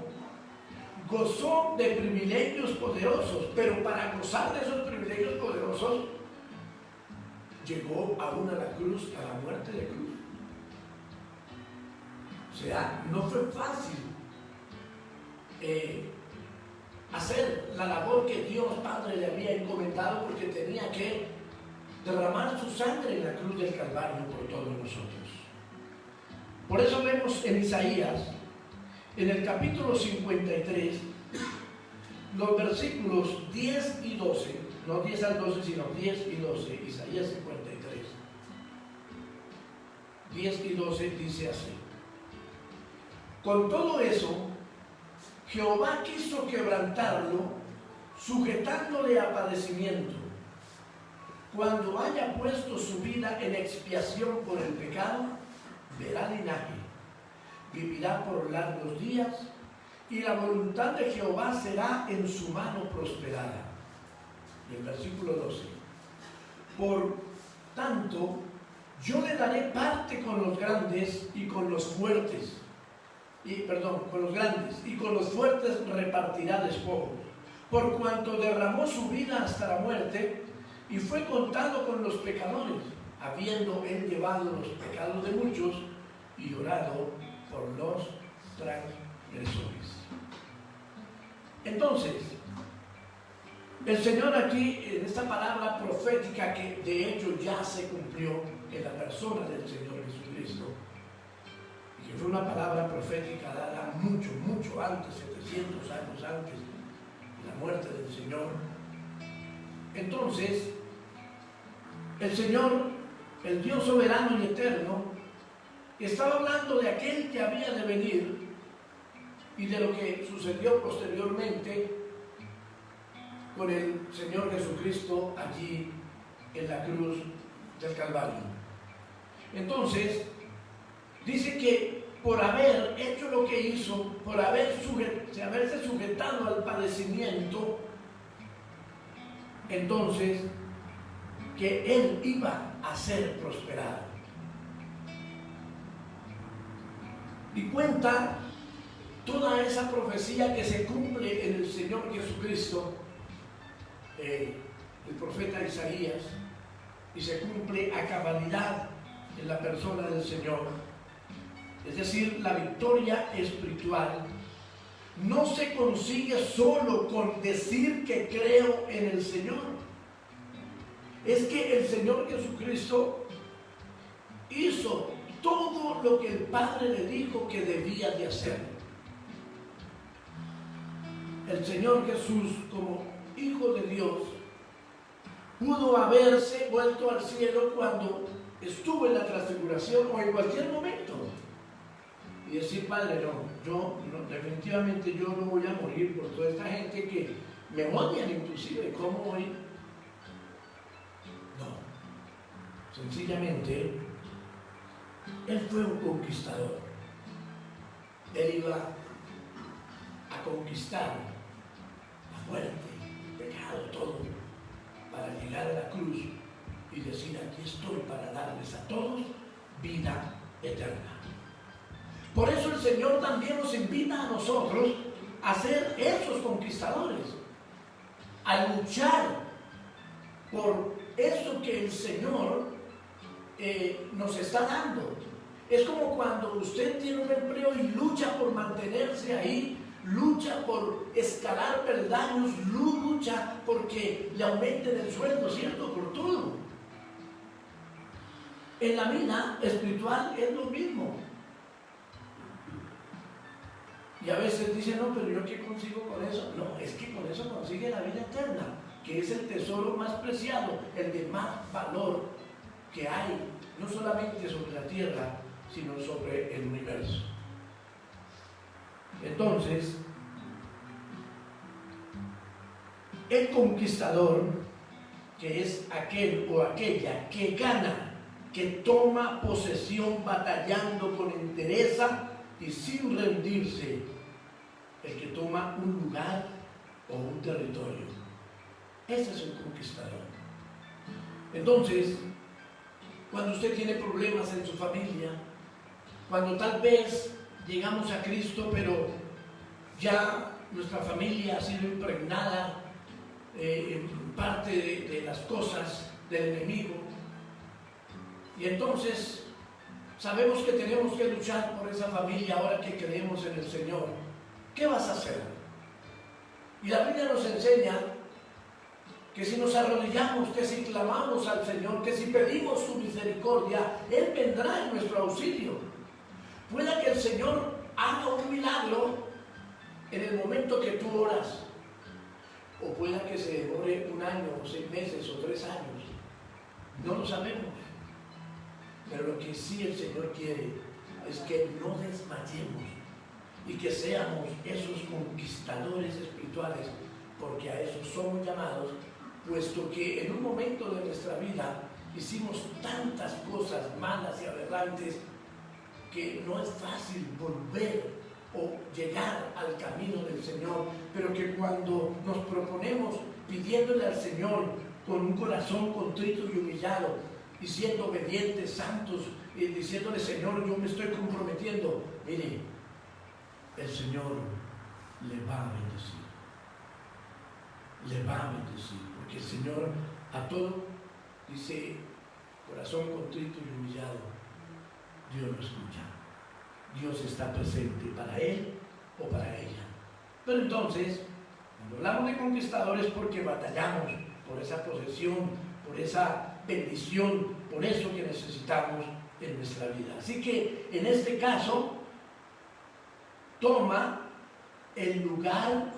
gozó de privilegios poderosos, pero para gozar de esos privilegios poderosos, llegó aún a la cruz, a la muerte de cruz. O sea, no fue fácil hacer la labor que Dios Padre le había encomendado, porque tenía que derramar su sangre en la cruz del Calvario por todos nosotros. Por eso vemos en Isaías, en el capítulo 53, los versículos 10 y 12, no 10 al 12, sino 10 y 12, Isaías 53, 10 y 12 dice así: con todo eso, Jehová quiso quebrantarlo, sujetándole a padecimiento. Cuando haya puesto su vida en expiación por el pecado, verá linaje, vivirá por largos días, y la voluntad de Jehová será en su mano prosperada. Y el versículo 12: Por tanto, yo le daré parte con los grandes y con los fuertes. Con los grandes y con los fuertes repartirá despojos. Por cuanto derramó su vida hasta la muerte y fue contado con los pecadores, habiendo él llevado los pecados de muchos y llorado por los transgresores. Entonces, el Señor aquí, en esta palabra profética que de hecho ya se cumplió en la persona del Señor Jesucristo, y que fue una palabra profética dada mucho, mucho antes, 700 años antes de la muerte del Señor. Entonces, el Señor, el Dios soberano y eterno, estaba hablando de aquel que había de venir y de lo que sucedió posteriormente con el Señor Jesucristo allí en la cruz del Calvario. Entonces, dice que por haber hecho lo que hizo, por haberse sujetado al padecimiento, entonces, que Él iba a ser prosperado. Y cuenta toda esa profecía que se cumple en el Señor Jesucristo, el profeta Isaías, y se cumple a cabalidad en la persona del Señor. Es decir, la victoria espiritual no se consigue solo con decir que creo en el Señor. Es que el Señor Jesucristo hizo todo lo que el Padre le dijo que debía de hacer. El Señor Jesús, como Hijo de Dios, pudo haberse vuelto al cielo cuando estuvo en la transfiguración o en cualquier momento y decir: Padre, definitivamente yo no voy a morir por toda esta gente que me odian, inclusive, ¿cómo voy? No, sencillamente Él fue un conquistador. Él iba a conquistar la muerte, el pecado, todo, para llegar a la cruz y decir: aquí estoy para darles a todos vida eterna. Por eso el Señor también nos invita a nosotros a ser esos conquistadores, a luchar por eso que el Señor nos está dando. Es como cuando usted tiene un empleo y lucha por mantenerse ahí, lucha por escalar peldaños, lucha porque le aumenten el sueldo, ¿cierto? Por todo. En la vida espiritual es lo mismo. Y a veces dicen: no, pero ¿yo qué consigo con eso? No, es que con eso consigue la vida eterna, que es el tesoro más preciado, el de más valor que hay, no solamente sobre la tierra, sino sobre el universo. Entonces, el conquistador, que es aquel o aquella que gana, que toma posesión batallando con entereza y sin rendirse, el que toma un lugar o un territorio. Ese es el conquistador. Entonces, cuando usted tiene problemas en su familia, cuando tal vez llegamos a Cristo, pero ya nuestra familia ha sido impregnada en parte de las cosas del enemigo, y entonces sabemos que tenemos que luchar por esa familia ahora que creemos en el Señor. ¿Qué vas a hacer? Y la Biblia nos enseña que si nos arrodillamos, que si clamamos al Señor, que si pedimos su misericordia, Él vendrá en nuestro auxilio. Pueda que el Señor haga un milagro en el momento que tú oras, o pueda que se demore 1 año, o 6 meses, o 3 años. No lo sabemos. Pero lo que sí el Señor quiere es que no desmayemos y que seamos esos conquistadores espirituales, porque a eso somos llamados, puesto que en un momento de nuestra vida hicimos tantas cosas malas y aberrantes que no es fácil volver o llegar al camino del Señor, pero que cuando nos proponemos pidiéndole al Señor con un corazón contrito y humillado, y siendo obedientes, santos, y diciéndole, Señor, yo me estoy comprometiendo, mire, el Señor le va a bendecir. Le va a bendecir, porque el Señor a todo, dice, corazón contrito y humillado, Dios lo escucha. Dios está presente para él o para ella. Pero entonces, cuando hablamos de conquistadores, porque batallamos por esa posesión, por esa bendición, por eso que necesitamos en nuestra vida. Así que en este caso, toma el lugar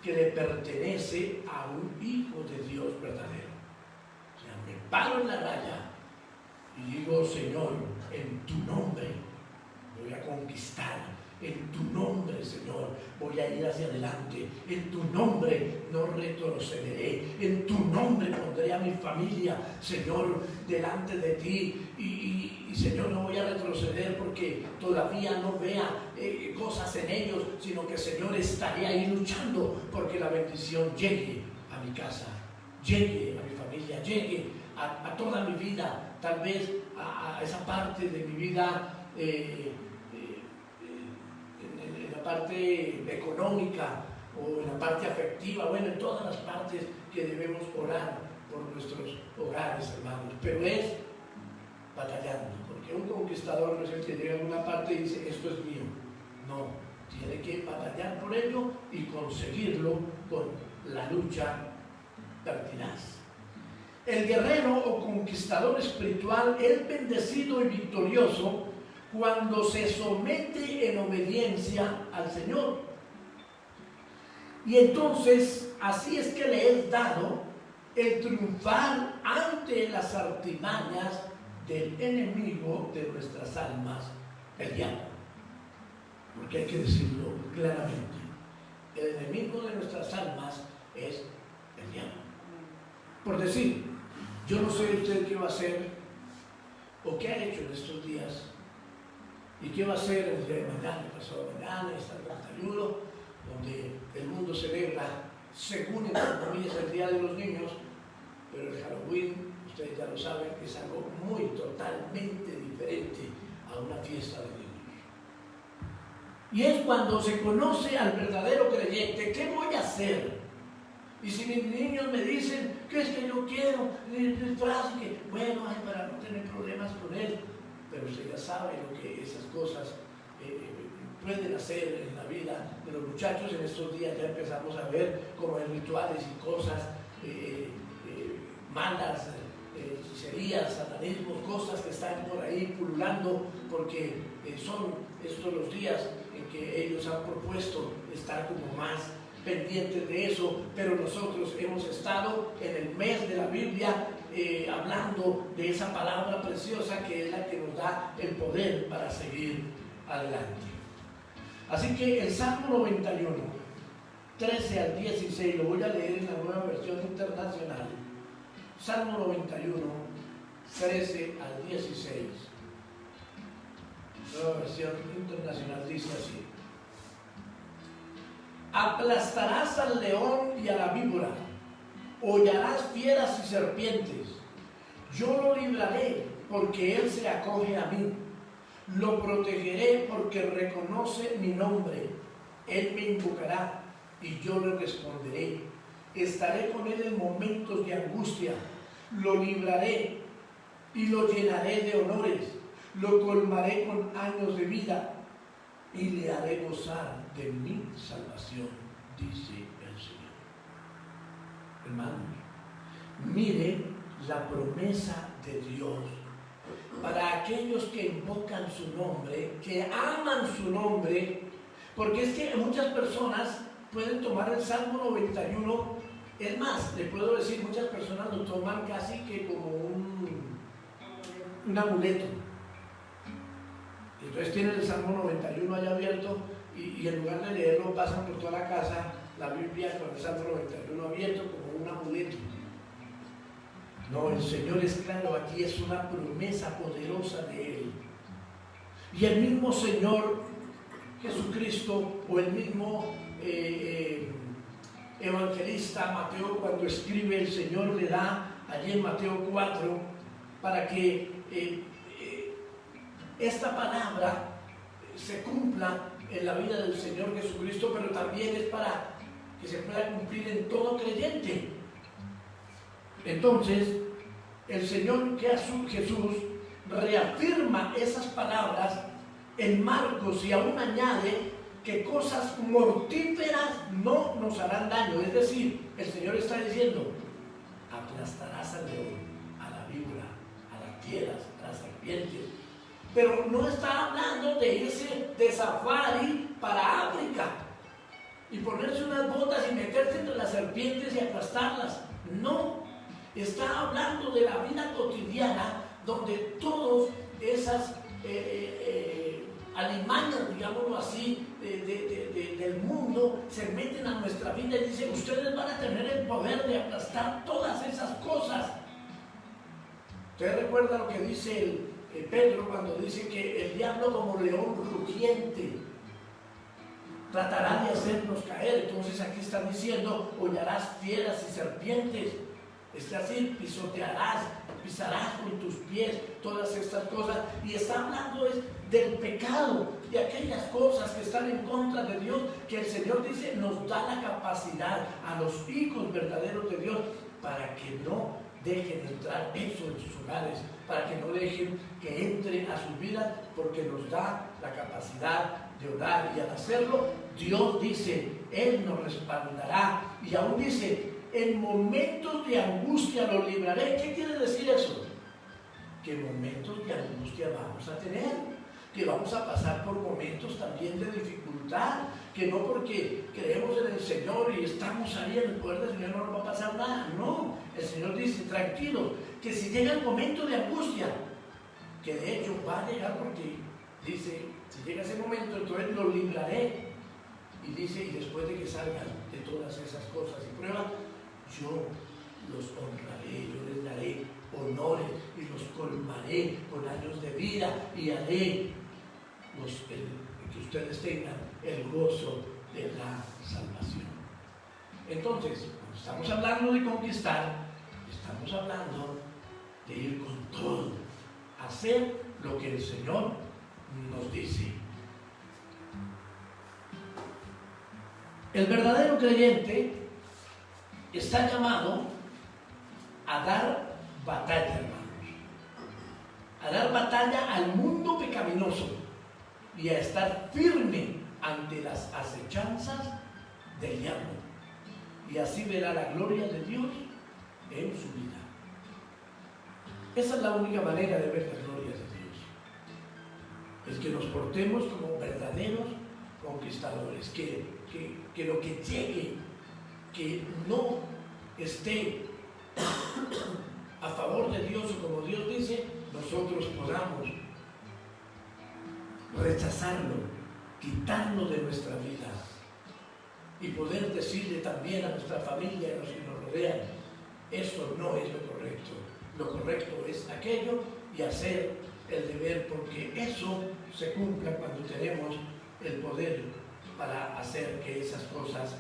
que le pertenece a un hijo de Dios verdadero. O sea, me paro en la raya y digo, Señor, en tu nombre voy a conquistar, en tu nombre, Señor, voy a ir hacia adelante, en tu nombre no retrocederé, en tu nombre pondré a mi familia, Señor, delante de ti, y Señor, no voy a retroceder porque todavía no vea cosas en ellos, sino que, Señor, estaré ahí luchando porque la bendición llegue a mi casa, llegue a mi familia, llegue a toda mi vida, tal vez a esa parte de mi vida, en la parte económica o en la parte afectiva, bueno, en todas las partes que debemos orar por nuestros hogares, hermanos, pero es batallando, porque un conquistador no es el que llega a una parte y dice, esto es mío, no, tiene que batallar por ello y conseguirlo con la lucha pertinaz. El guerrero o conquistador espiritual es bendecido y victorioso cuando se somete en obediencia al Señor. Y entonces, así es que le es dado el triunfar ante las artimañas del enemigo de nuestras almas, el diablo. Porque hay que decirlo claramente, el enemigo de nuestras almas es el diablo. Por decir, yo no sé usted qué va a hacer o qué ha hecho en estos días y qué va a hacer el día de mañana, el pasado mañana, está el 31, donde el mundo celebra, según entre comillas, el Día de los Niños, pero el Halloween, ustedes ya lo saben, es algo muy totalmente diferente a una fiesta de niños. Y es cuando se conoce al verdadero creyente, ¿qué voy a hacer? Y si mis niños me dicen, ¿qué es que yo quiero? El disfraz, que bueno, ay, para no tener problemas con él. Pero usted ya sabe lo que esas cosas pueden hacer en la vida de los muchachos. En estos días ya empezamos a ver como hay rituales y cosas malas, hechicerías, satanismos, cosas que están por ahí pululando, porque son estos los días en que ellos han propuesto estar como más pendientes de eso, pero nosotros hemos estado en el mes de la Biblia hablando de esa palabra preciosa que es la que nos da el poder para seguir adelante. Así que el Salmo 91, 13 al 16, lo voy a leer en la Nueva Versión Internacional. Salmo 91, 13 al 16. Nueva Versión Internacional dice así: aplastarás al león y a la víbora, hollarás fieras y serpientes. Yo lo libraré porque él se acoge a mí. Lo protegeré porque reconoce mi nombre. Él me invocará y yo le responderé. Estaré con él en momentos de angustia. Lo libraré y lo llenaré de honores. Lo colmaré con años de vida y le haré gozar de mi salvación, dice el Señor. Hermanos, mire la promesa de Dios para aquellos que invocan su nombre, que aman su nombre, porque es que muchas personas pueden tomar el Salmo 91, es más, le puedo decir, muchas personas lo toman casi que como un amuleto. Entonces tienen el Salmo 91 allá abierto y en lugar de leerlo pasan por toda la casa la Biblia con el Salmo 91 abierto como un amuleto. No, el Señor es claro, aquí es una promesa poderosa de Él. Y el mismo Señor Jesucristo o el mismo evangelista Mateo, cuando escribe, el Señor le da allí en Mateo 4 para que esta palabra se cumpla en la vida del Señor Jesucristo, pero también es para que se pueda cumplir en todo creyente. Entonces, el Señor Jesús reafirma esas palabras en Marcos y aún añade que cosas mortíferas no nos harán daño. Es decir, el Señor está diciendo: aplastarás al león, a la víbora, a las fieras, a las serpientes. Pero no está hablando de irse de safari para África y ponerse unas botas y meterse entre las serpientes y aplastarlas. No, está hablando de la vida cotidiana, donde todas esas alimañas, digámoslo así, del mundo se meten a nuestra vida y dicen: ustedes van a tener el poder de aplastar todas esas cosas. Ustedes recuerdan lo que dice Pedro cuando dice que el diablo, como león rugiente, tratará de hacernos caer. Entonces aquí está diciendo: hollarás fieras y serpientes. Es decir, pisarás con tus pies todas estas cosas. Y está hablando del pecado, de aquellas cosas que están en contra de Dios, que el Señor dice nos da la capacidad a los hijos verdaderos de Dios para que no dejen entrar eso en sus hogares, para que no dejen que entre a sus vidas, porque nos da la capacidad de orar. Y al hacerlo, Dios dice, Él nos respaldará. Y aún dice: en momentos de angustia lo libraré. ¿Qué quiere decir eso? Que momentos de angustia vamos a tener, que vamos a pasar por momentos también de dificultad, que no porque creemos en el Señor y estamos ahí en el poder del Señor no nos va a pasar nada. No, el Señor dice: tranquilo, que si llega el momento de angustia, que de hecho va a llegar, porque dice, si llega ese momento, entonces lo libraré. Y dice: y después de que salgan de todas esas cosas y pruebas, yo los honraré, yo les daré honores y los colmaré con años de vida, y haré que ustedes tengan el gozo de la salvación. Entonces, cuando estamos hablando de conquistar, estamos hablando de ir con todo, hacer lo que el Señor nos dice. El verdadero creyente está llamado a dar batalla, hermanos, a dar batalla al mundo pecaminoso y a estar firme ante las acechanzas del diablo, y así verá la gloria de Dios en su vida. Esa es la única manera de ver la gloria de Dios, es que nos portemos como verdaderos conquistadores, que lo que llegue, que no esté a favor de Dios o como Dios dice, nosotros podamos rechazarlo, quitarlo de nuestra vida y poder decirle también a nuestra familia y a los que nos rodean: eso no es lo correcto es aquello, y hacer el deber, porque eso se cumpla cuando tenemos el poder para hacer que esas cosas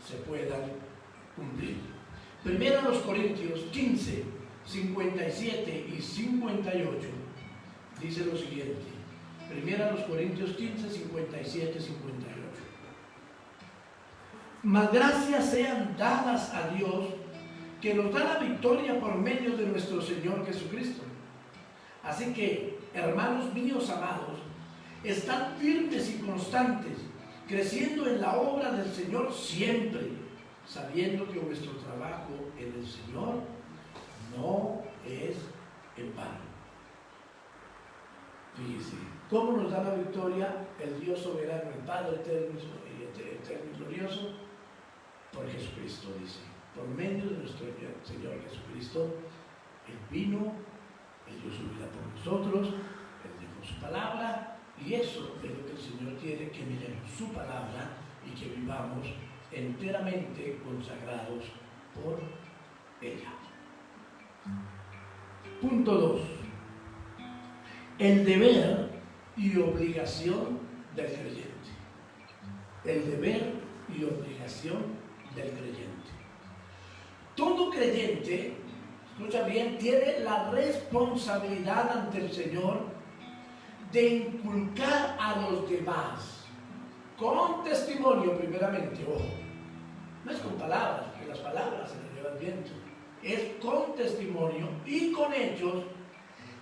se puedan cumplir. Primera a los Corintios 15, 57 y 58 dice lo siguiente. Primera a los Corintios 15, 57, 58. Mas gracias sean dadas a Dios, que nos da la victoria por medio de nuestro Señor Jesucristo. Así que, hermanos míos amados, estad firmes y constantes, creciendo en la obra del Señor siempre, sabiendo que vuestro trabajo en el Señor no es en vano. Fíjese, ¿cómo nos da la victoria el Dios soberano, el Padre eterno y glorioso? Por Jesucristo, dice. Por medio de nuestro Señor Jesucristo, Él vino, Él dio su vida por nosotros, Él dijo su palabra, y eso es lo que el Señor quiere, que miremos su palabra y que vivamos enteramente consagrados por ella. Punto 2. El deber y obligación del creyente. El deber y obligación del creyente. Todo creyente, escucha bien, tiene la responsabilidad ante el Señor de inculcar a los demás con testimonio primeramente, ojo, no es con palabras, porque las palabras se las lleva el viento, es con testimonio y con hechos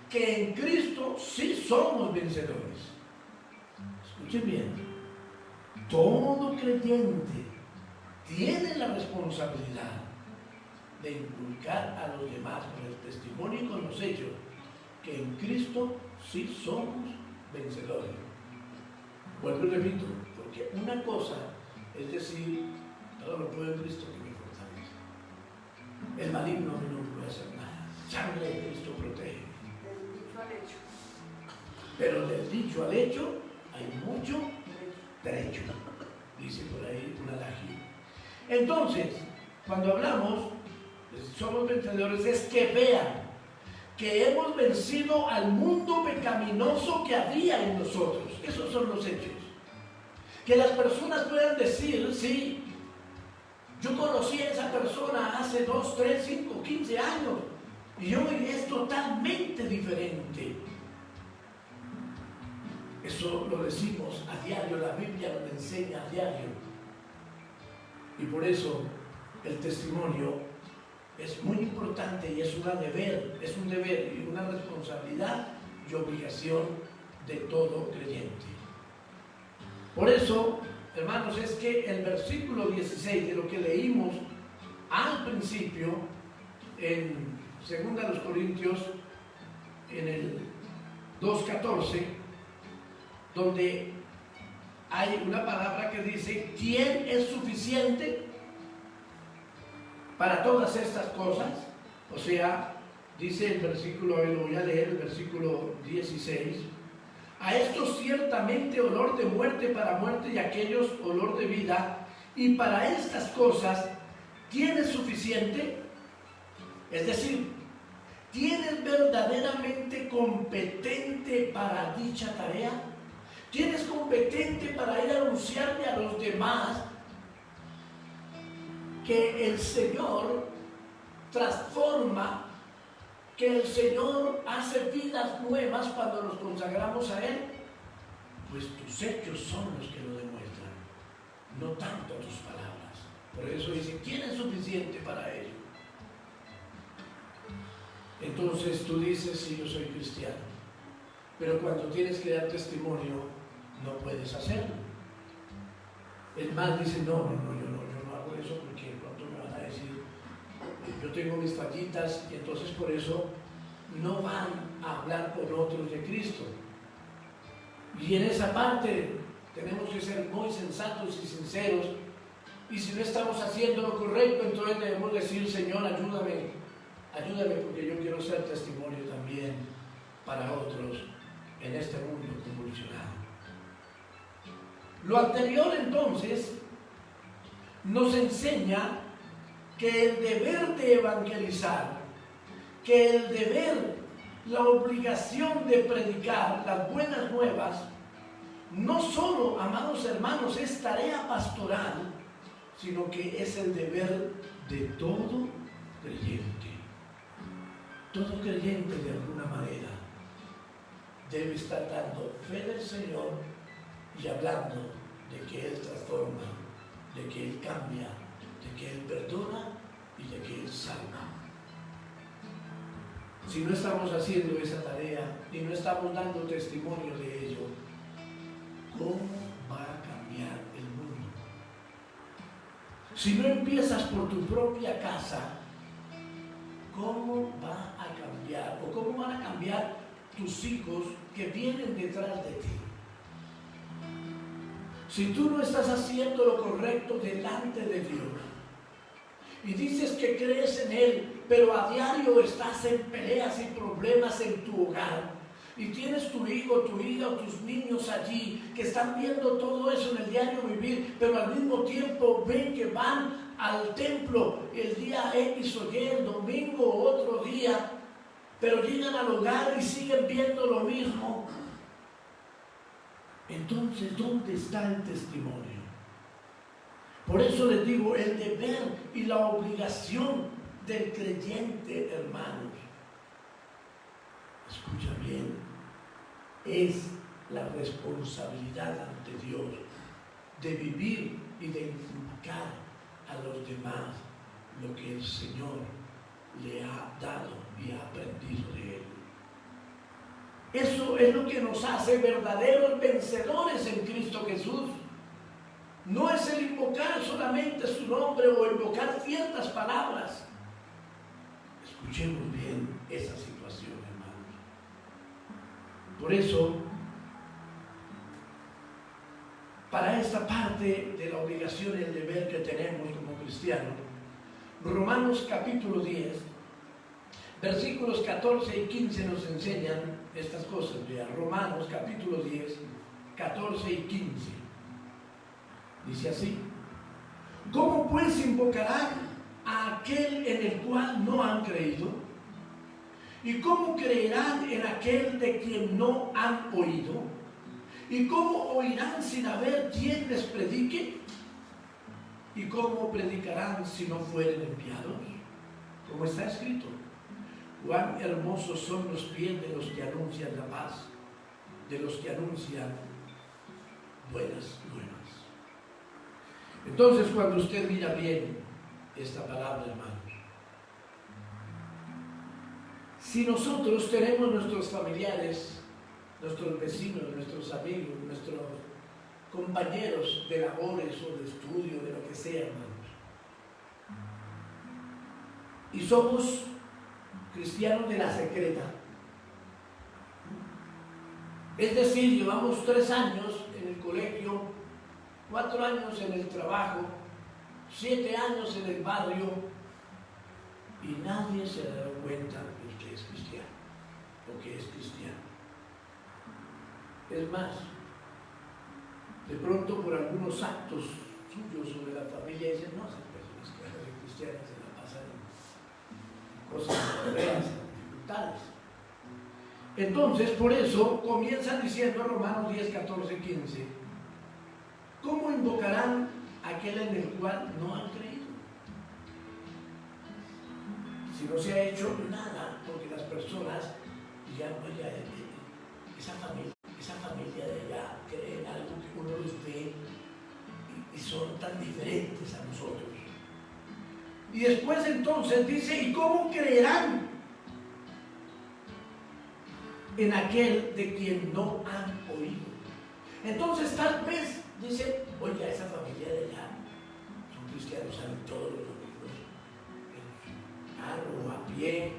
que en Cristo sí somos vencedores. Escuchen bien, todo creyente tiene la responsabilidad de inculcar a los demás con el testimonio y con los hechos que en Cristo sí somos vencedores. Vuelvo y repito, porque una cosa es decir, todo lo puedo en Cristo que me fortalece. El maligno a mí no puede hacer nada. Sangre de Cristo protege. Del dicho al hecho. Pero del dicho al hecho hay mucho trecho, dice por ahí un adagio. Entonces, cuando hablamos de somos vencedores, es que vean que hemos vencido al mundo pecaminoso que había en nosotros. Esos son los hechos. Que las personas puedan decir, sí, yo conocí a esa persona hace 2, 3, 5, 15 años y hoy es totalmente diferente. Eso lo decimos a diario, la Biblia nos enseña a diario. Y por eso el testimonio es muy importante y es un deber y una responsabilidad y obligación de todo creyente. Por eso, hermanos, es que el versículo 16 de lo que leímos al principio en 2 Corintios, en el 2:14, donde hay una palabra que dice, ¿quién es suficiente para todas estas cosas? O sea, dice el versículo, hoy lo voy a leer, el versículo 16, a estos ciertamente olor de muerte para muerte y a aquellos olor de vida, y para estas cosas ¿tienes suficiente? Es decir, ¿tienes verdaderamente competente para dicha tarea? ¿Tienes competente para ir a anunciarle a los demás que el Señor transforma, que el Señor hace vidas nuevas cuando nos consagramos a Él? Pues tus hechos son los que lo demuestran, no tanto tus palabras. Por eso dice, ¿quién es suficiente para ello? Entonces tú dices, sí, yo soy cristiano, pero cuando tienes que dar testimonio, no puedes hacerlo. El mal dice, no, yo no hago eso porque pronto me van a decir, yo tengo mis fallitas y entonces por eso no van a hablar con otros de Cristo. Y en esa parte tenemos que ser muy sensatos y sinceros, y si no estamos haciendo lo correcto, entonces debemos decir, Señor, ayúdame porque yo quiero ser testimonio también para otros en este mundo convulsionado. Lo anterior entonces nos enseña que el deber de evangelizar, que el deber, la obligación de predicar las buenas nuevas, no solo, amados hermanos, es tarea pastoral, sino que es el deber de todo creyente. Todo creyente de alguna manera debe estar dando fe del Señor y hablando de que Él transforma, de que Él cambia, de que Él perdona y de que Él salva. Si no estamos haciendo esa tarea y no estamos dando testimonio de ello, ¿cómo va a cambiar el mundo? Si no empiezas por tu propia casa, ¿cómo va a cambiar? ¿O cómo van a cambiar tus hijos que vienen detrás de ti? Si tú no estás haciendo lo correcto delante de Dios y dices que crees en Él, pero a diario estás en peleas y problemas en tu hogar, y tienes tu hijo, tu hija o tus niños allí que están viendo todo eso en el diario vivir, pero al mismo tiempo ven que van al templo el día X o Y, el domingo o otro día, pero llegan al hogar y siguen viendo lo mismo. Entonces, ¿dónde está el testimonio? Por eso les digo, el deber y la obligación del creyente, hermanos, escucha bien, es la responsabilidad ante Dios de vivir y de inculcar a los demás lo que el Señor le ha dado y ha aprendido de Él. Eso es lo que nos hace verdaderos vencedores en Cristo Jesús. No es el invocar solamente su nombre o invocar ciertas palabras. Escuchemos bien esa situación, hermanos. Por eso, para esta parte de la obligación y el deber que tenemos como cristianos, Romanos capítulo 10, versículos 14 y 15 nos enseñan estas cosas. Vean, Romanos capítulo 10, 14 y 15. Dice así: ¿cómo pues invocarán a aquel en el cual no han creído? ¿Y cómo creerán en aquel de quien no han oído? ¿Y cómo oirán sin haber quien les predique? ¿Y cómo predicarán si no fueren enviados? Como está escrito: cuán hermosos son los pies de los que anuncian la paz, de los que anuncian buenas nuevas. Entonces, cuando usted mira bien esta palabra, hermanos, si nosotros tenemos nuestros familiares, nuestros vecinos, nuestros amigos, nuestros compañeros de labores o de estudio, de lo que sea, hermanos, y somos cristianos de la secreta, es decir, llevamos 3 años en el colegio, 4 años en el trabajo, 7 años en el barrio, y nadie se ha dado cuenta de que es cristiano o que es cristiano. Es más, de pronto por algunos actos suyos o de la familia dicen: no, esas personas que hacen cristianas se la pasan en cosas feas, en dificultades. Entonces, por eso comienzan diciendo Romanos 10, 14, 15: ¿cómo invocarán a aquel en el cual no han creído? Si no se ha hecho nada, porque las personas digan: oye, esa familia de allá cree en algo que uno los ve y son tan diferentes a nosotros. Y después entonces dice: ¿y cómo creerán en aquel de quien no han oído? Entonces tal vez dice: oye, esa familia de allá son cristianos, salen todos los domingos en carro, a pie,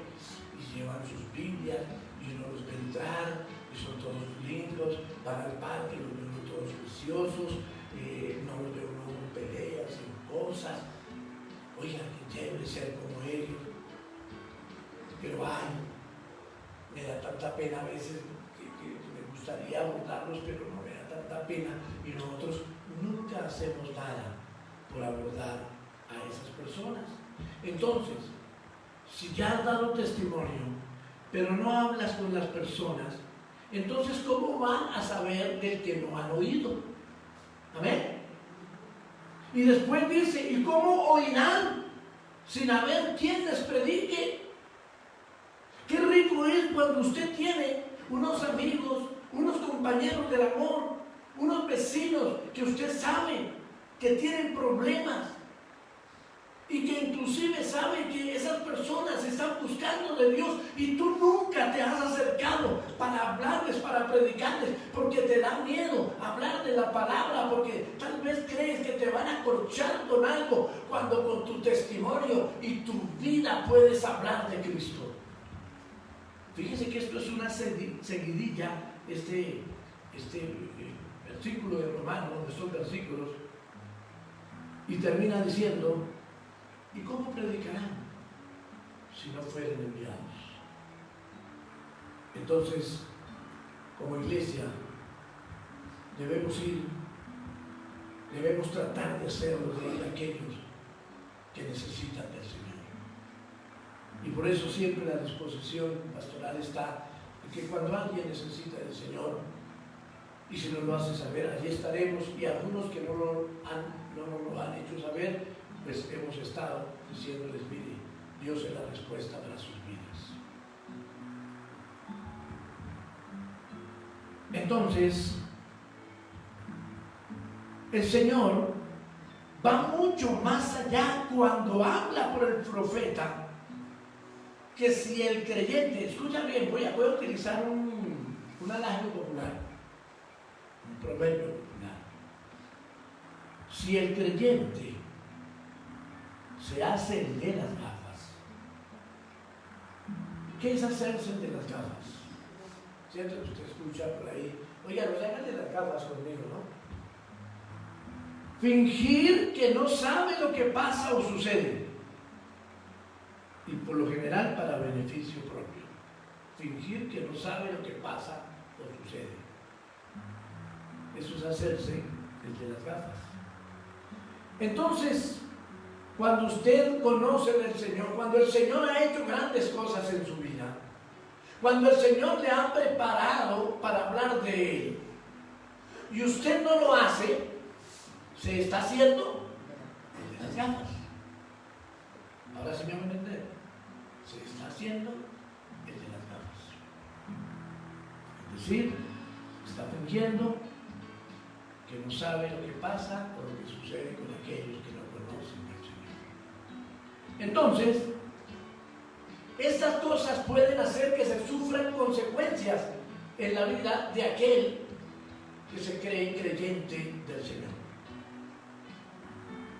y llevan sus Biblias, y uno los ve entrar, y son todos lindos, van al parque, los ve uno todos juiciosos, no los ve uno en peleas, en cosas. Oigan, que chévere ser como ellos. Pero ay, me da tanta pena a veces que me gustaría abordarlos, pero no me da tanta pena, y nosotros nunca hacemos nada por abordar a esas personas. Entonces, si ya has dado testimonio, pero no hablas con las personas, entonces ¿cómo van a saber del que no han oído? ¿Amén? Y después dice: ¿y cómo oirán sin haber quien les predique? Qué rico es cuando usted tiene unos amigos, unos compañeros del amor, unos vecinos que usted sabe que tienen problemas y que inclusive sabe que esas personas están buscando de Dios, y tú nunca te has acercado para hablarles, para predicarles, porque te da miedo hablar de la palabra, porque tal vez crees que te van a corchar con algo, cuando con tu testimonio y tu vida puedes hablar de Cristo. Fíjense que esto es una seguidilla, este versículo de Romanos, donde son versículos, y termina diciendo: ¿y cómo predicarán si no fueren enviados? Entonces, como iglesia, debemos tratar de hacerlo de aquellos que necesitan del Señor. Y por eso siempre la disposición pastoral está en que cuando alguien necesita del Señor y se nos lo hace saber, allí estaremos, y algunos que no lo han no nos lo han hecho saber, pues hemos estado diciéndoles, mire, Dios es la respuesta para sus vidas. Entonces, el Señor va mucho más allá cuando habla por el profeta, que si el creyente, escucha bien, voy a utilizar un adagio popular, un proverbio popular. Si el creyente se hace el de las gafas, ¿qué es hacerse el de las gafas? ¿Cierto que usted escucha por ahí? Oiga, no se hagan de las gafas conmigo, ¿no? Fingir que no sabe lo que pasa o sucede. Y por lo general para beneficio propio. Fingir que no sabe lo que pasa o sucede. Eso es hacerse el de las gafas. Entonces, cuando usted conoce del Señor, cuando el Señor ha hecho grandes cosas en su vida, cuando el Señor le ha preparado para hablar de Él, y usted no lo hace, se está haciendo el de las gafas. Ahora sí me van a entender. Se está haciendo el de las gafas. Es decir, está fingiendo que no sabe lo que pasa o lo que sucede con aquellos que no conocen al Señor. Entonces, estas cosas pueden hacer que se sufran consecuencias en la vida de aquel que se cree creyente del Señor.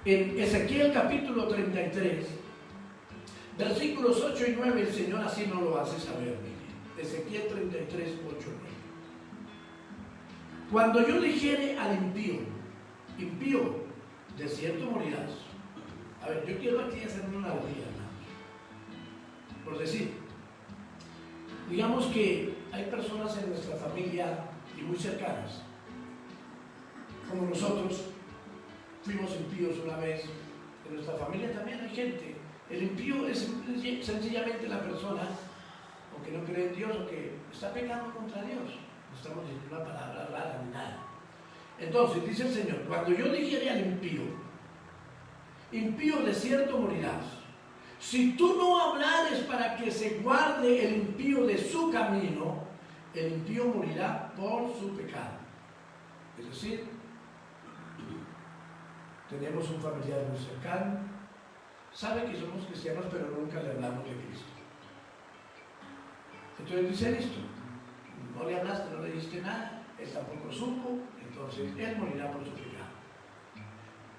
En Ezequiel capítulo 33, versículos 8 y 9, el Señor así nos lo hace saber. Mire, Ezequiel 33, 8 y 9. Cuando yo dijere al impío, impío, de cierto morirás. A ver, yo quiero aquí hacer una analogía, ¿no? Por decir, digamos que hay personas en nuestra familia y muy cercanas, como nosotros fuimos impíos una vez. En nuestra familia también hay gente. El impío es sencillamente la persona o que no cree en Dios o que está pecando contra Dios. No estamos diciendo una palabra rara ni nada. Entonces dice el Señor, cuando yo dijere al impío, impío de cierto morirás, si tú no hablares para que se guarde el impío de su camino, el impío morirá por su pecado. Es decir, tenemos un familiar muy cercano, sabe que somos cristianos, pero nunca le hablamos de Cristo. Entonces dice esto, no le hablaste, no le dijiste nada, él tampoco supo, entonces él morirá por su pecado.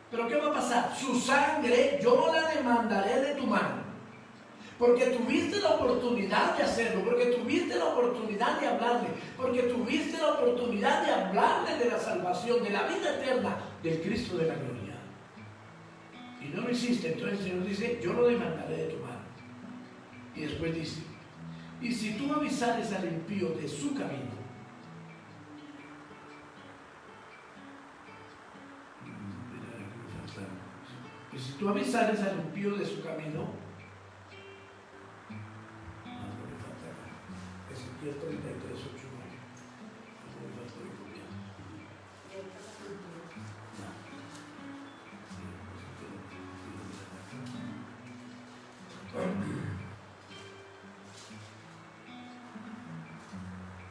Pero ¿qué va a pasar? Su sangre yo la demandaré de tu mano, porque tuviste la oportunidad de hacerlo, porque tuviste la oportunidad de hablarle, porque tuviste la oportunidad de hablarle de la salvación, de la vida eterna, del Cristo de la gloria. Y no lo hiciste, entonces el Señor dice, yo lo demandaré de tu mano. Y después dice, y si tú avisares al impío de su camino, y si tú avisares al impío de su camino, algo me falta acá, Ezequiel 33, 8, 9, algo me falta de copiar.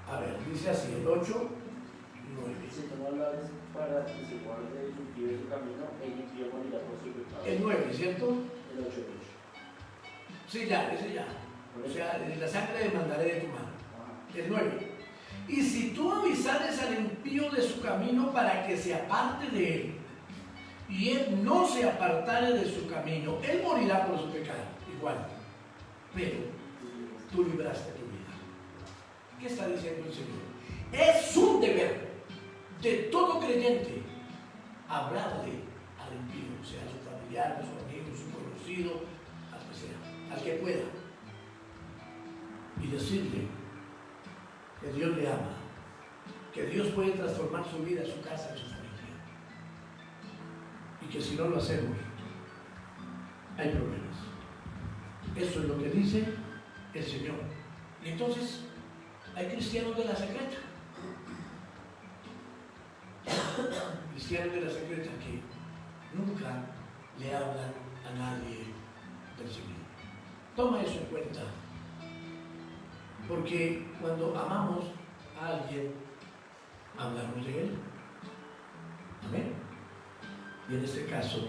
A ver, dice así, el 8, 9. Si tú no hablas para que se guarde su pie de su camino, el impío morirá por su pecado. El 9, ¿cierto? El 8. Sí, ya, ese ya. O sea, la sangre demandaré de tu mano. El 9. Y si tú avisares al impío de su camino para que se aparte de él, y él no se apartare de su camino, él morirá por su pecado, igual. Pero tú libraste tu vida. ¿Qué está diciendo el Señor? Es un deber de todo creyente hablarle al impío, sea su familiar, su amigo, su conocido, al que sea, al que pueda, y decirle que Dios le ama, que Dios puede transformar su vida, su casa, su familia, y que si no lo hacemos, hay problemas. Eso es lo que dice el Señor. Y entonces hay cristianos de la secreta, cristianos de la secreta que nunca le hablan a nadie del Señor. Toma eso en cuenta, porque cuando amamos a alguien, hablamos de él. Amén. Y en este caso,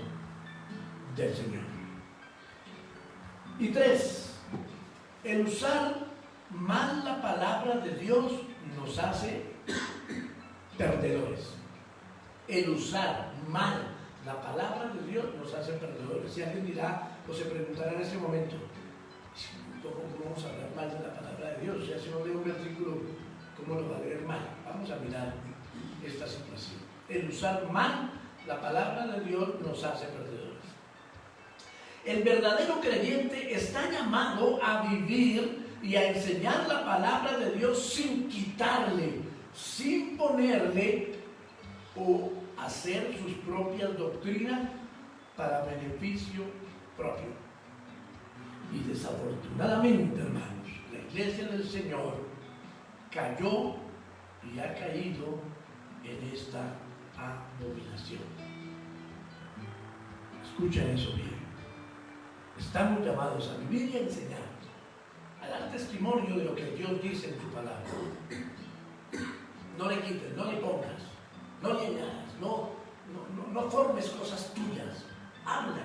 del Señor. Y 3, el usar mal la palabra de Dios nos hace perdedores. El usar mal la palabra de Dios nos hace perdedores. Si alguien dirá o se preguntará en este momento, ¿cómo vamos a hablar mal de la palabra de Dios? Ya si no leo un versículo, ¿cómo lo va a leer mal? Vamos a mirar esta situación. El usar mal la palabra de Dios nos hace perdedores. El verdadero creyente está llamado a vivir y a enseñar la palabra de Dios sin quitarle, sin ponerle o hacer sus propias doctrinas para beneficio propio. Y desafortunadamente, hermanos, la iglesia del Señor cayó y ha caído en esta abominación. Escuchen eso bien. Estamos llamados a vivir y a enseñar, a dar testimonio de lo que Dios dice en su palabra. No le quites, no le pongas, no le añadas, no formes cosas tuyas. Habla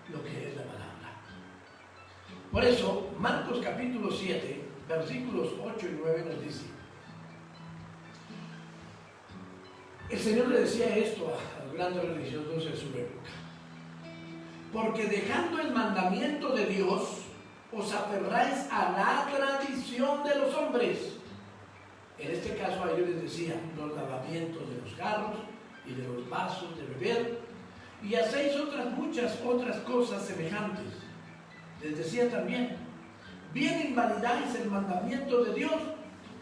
lo que es la palabra. Por eso, Marcos capítulo 7, versículos 8 y 9 nos dice: el Señor le decía esto a los grandes religiosos de su época: porque dejando el mandamiento de Dios, os aferráis a la tradición de los hombres. En este caso a ellos les decía los lavamientos de los jarros y de los vasos de beber, y hacéis muchas otras cosas semejantes. Les decía también: bien invalidáis el mandamiento de Dios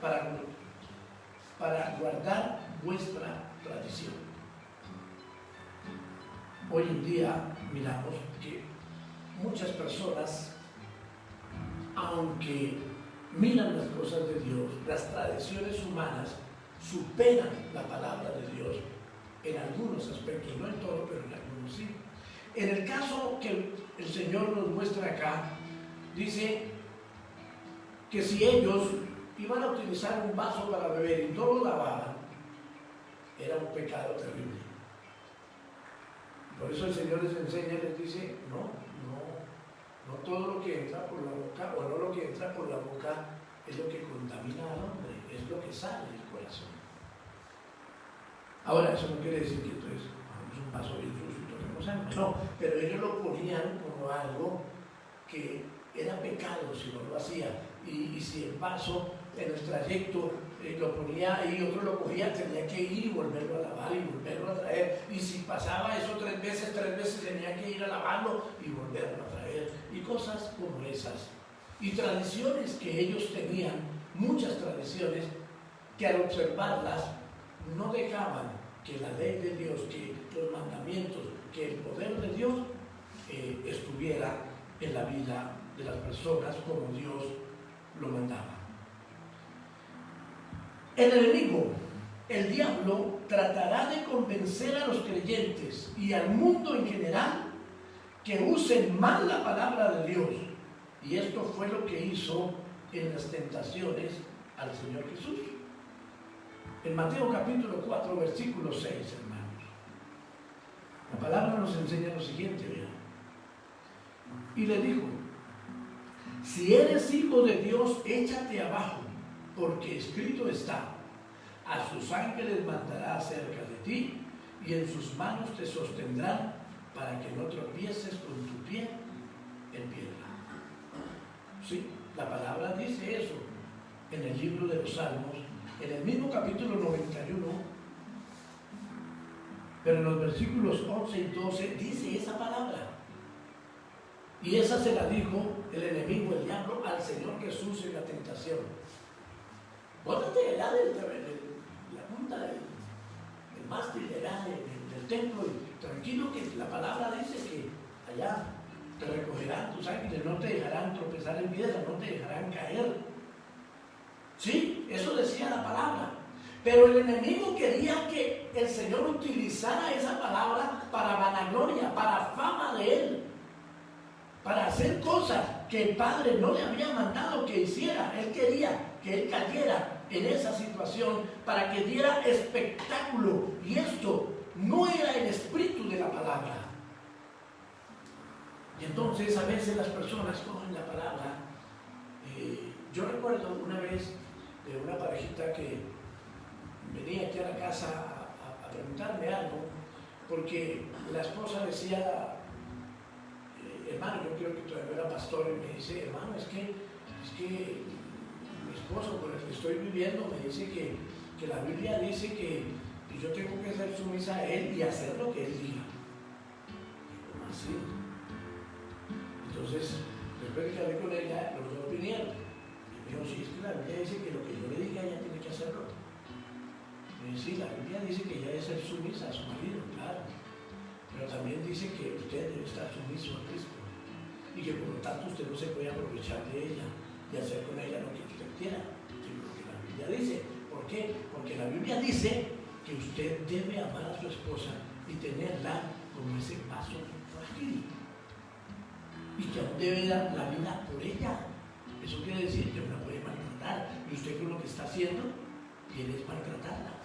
para guardar vuestra tradición. Hoy en día miramos que muchas personas, aunque miran las cosas de Dios, las tradiciones humanas superan la palabra de Dios en algunos aspectos, no en todo, pero en algunos sí. En el caso que el Señor nos muestra acá, dice que si ellos iban a utilizar un vaso para beber y no lo lavaban, era un pecado terrible. Por eso el Señor les enseña y les dice: no todo lo que entra por la boca, o no lo que entra por la boca es lo que contamina al hombre, es lo que sale del corazón. Ahora, eso no quiere decir que entonces es un vaso bien sucio y toquemos sangre, no, pero ellos lo ponían como algo que era pecado si no lo hacía. Y si el vaso en el trayecto lo ponía ahí, otro lo cogía, tenía que ir y volverlo a lavar y volverlo a traer. Y si pasaba eso 3 veces tenía que ir a lavarlo y volverlo a traer. Y cosas como esas. Y tradiciones que ellos tenían, muchas tradiciones, que al observarlas no dejaban que la ley de Dios, que los mandamientos, que el poder de Dios estuviera en la vida de las personas como Dios lo mandaba. El enemigo, el diablo, tratará de convencer a los creyentes y al mundo en general que usen mal la palabra de Dios. Y esto fue lo que hizo en las tentaciones al Señor Jesús. En Mateo capítulo 4, versículo 6, hermanos, la palabra nos enseña lo siguiente, vean. Y le dijo: si eres hijo de Dios, échate abajo, porque escrito está: a sus ángeles mandará cerca de ti, y en sus manos te sostendrán, para que no tropieces con tu pie en piedra. Sí, la palabra dice eso en el libro de los Salmos, en el mismo capítulo 91, pero en los versículos 11 y 12 dice esa palabra. Y esa se la dijo el enemigo, el diablo, al Señor Jesús en la tentación. Bótate allá de la punta del mástil de allá del templo, y tranquilo, que la palabra dice que allá te recogerán tus ángeles, no te dejarán tropezar en piedra, no te dejarán caer. Sí, eso decía la palabra. Pero el enemigo quería que el Señor utilizara esa palabra para vanagloria, para fama de Él, para hacer cosas que el Padre no le había mandado que hiciera. Él quería que Él cayera en esa situación para que diera espectáculo. Y esto no era el espíritu de la palabra. Y entonces a veces las personas cogen la palabra. Yo recuerdo una vez de una parejita que venía aquí a la casa a preguntarme algo, porque la esposa decía, hermano, yo creo que todavía era pastor, y me dice, hermano, es que mi esposo con el que estoy viviendo me dice que la Biblia dice que yo tengo que ser sumisa a él y hacer lo que él diga. ¿Cómo así? Entonces, después de que hablé con ella, los dos vinieron. Y me dijo, sí, es que la Biblia dice que lo que yo le diga ella tiene que hacerlo. Y sí, la Biblia dice que ella debe ser sumisa a su marido, claro. Pero también dice que usted debe estar sumiso a Cristo. Y que por lo tanto usted no se puede aprovechar de ella y hacer con ella lo que usted quiera, sino lo que la Biblia dice. ¿Por qué? Porque la Biblia dice que usted debe amar a su esposa y tenerla como ese paso frágil. Y que aún debe dar la vida por ella. Eso quiere decir que no la puede maltratar. Y usted con lo que está haciendo quiere maltratarla.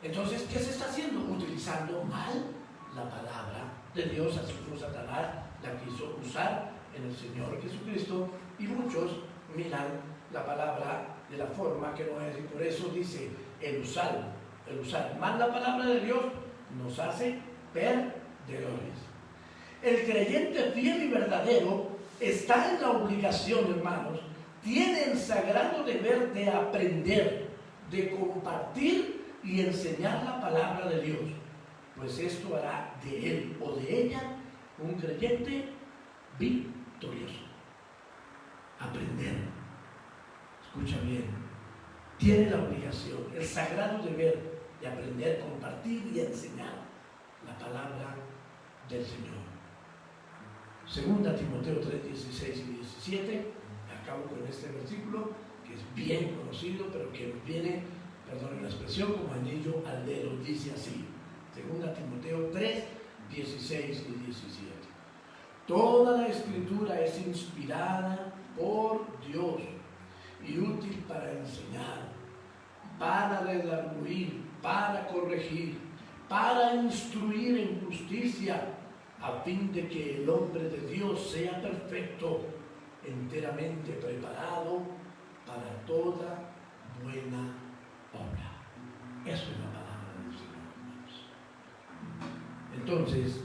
Entonces, ¿qué se está haciendo? Utilizando mal la palabra de Dios, así como Satanás la quiso usar en el Señor Jesucristo, y muchos miran la palabra de la forma que no es, y por eso dice el usar mal la palabra de Dios nos hace perdedores. El creyente fiel y verdadero está en la obligación, hermanos, tiene el sagrado deber de aprender, de compartir y enseñar la palabra de Dios, pues esto hará de él o de ella un creyente victorioso. Aprender, escucha bien, tiene la obligación, el sagrado deber de aprender, compartir y enseñar la palabra del Señor. Segunda Timoteo 3, 16 y 17, acabo con este versículo que es bien conocido, pero que nos viene, perdón la expresión, como anillo al dedo. Dice así, segunda Timoteo 3, 16 y 17. Toda la escritura es inspirada por Dios y útil para enseñar, para redarguir, para corregir, para instruir en justicia, a fin de que el hombre de Dios sea perfecto, enteramente preparado para toda buena obra. Eso es la palabra del Señor, hermanos. Entonces,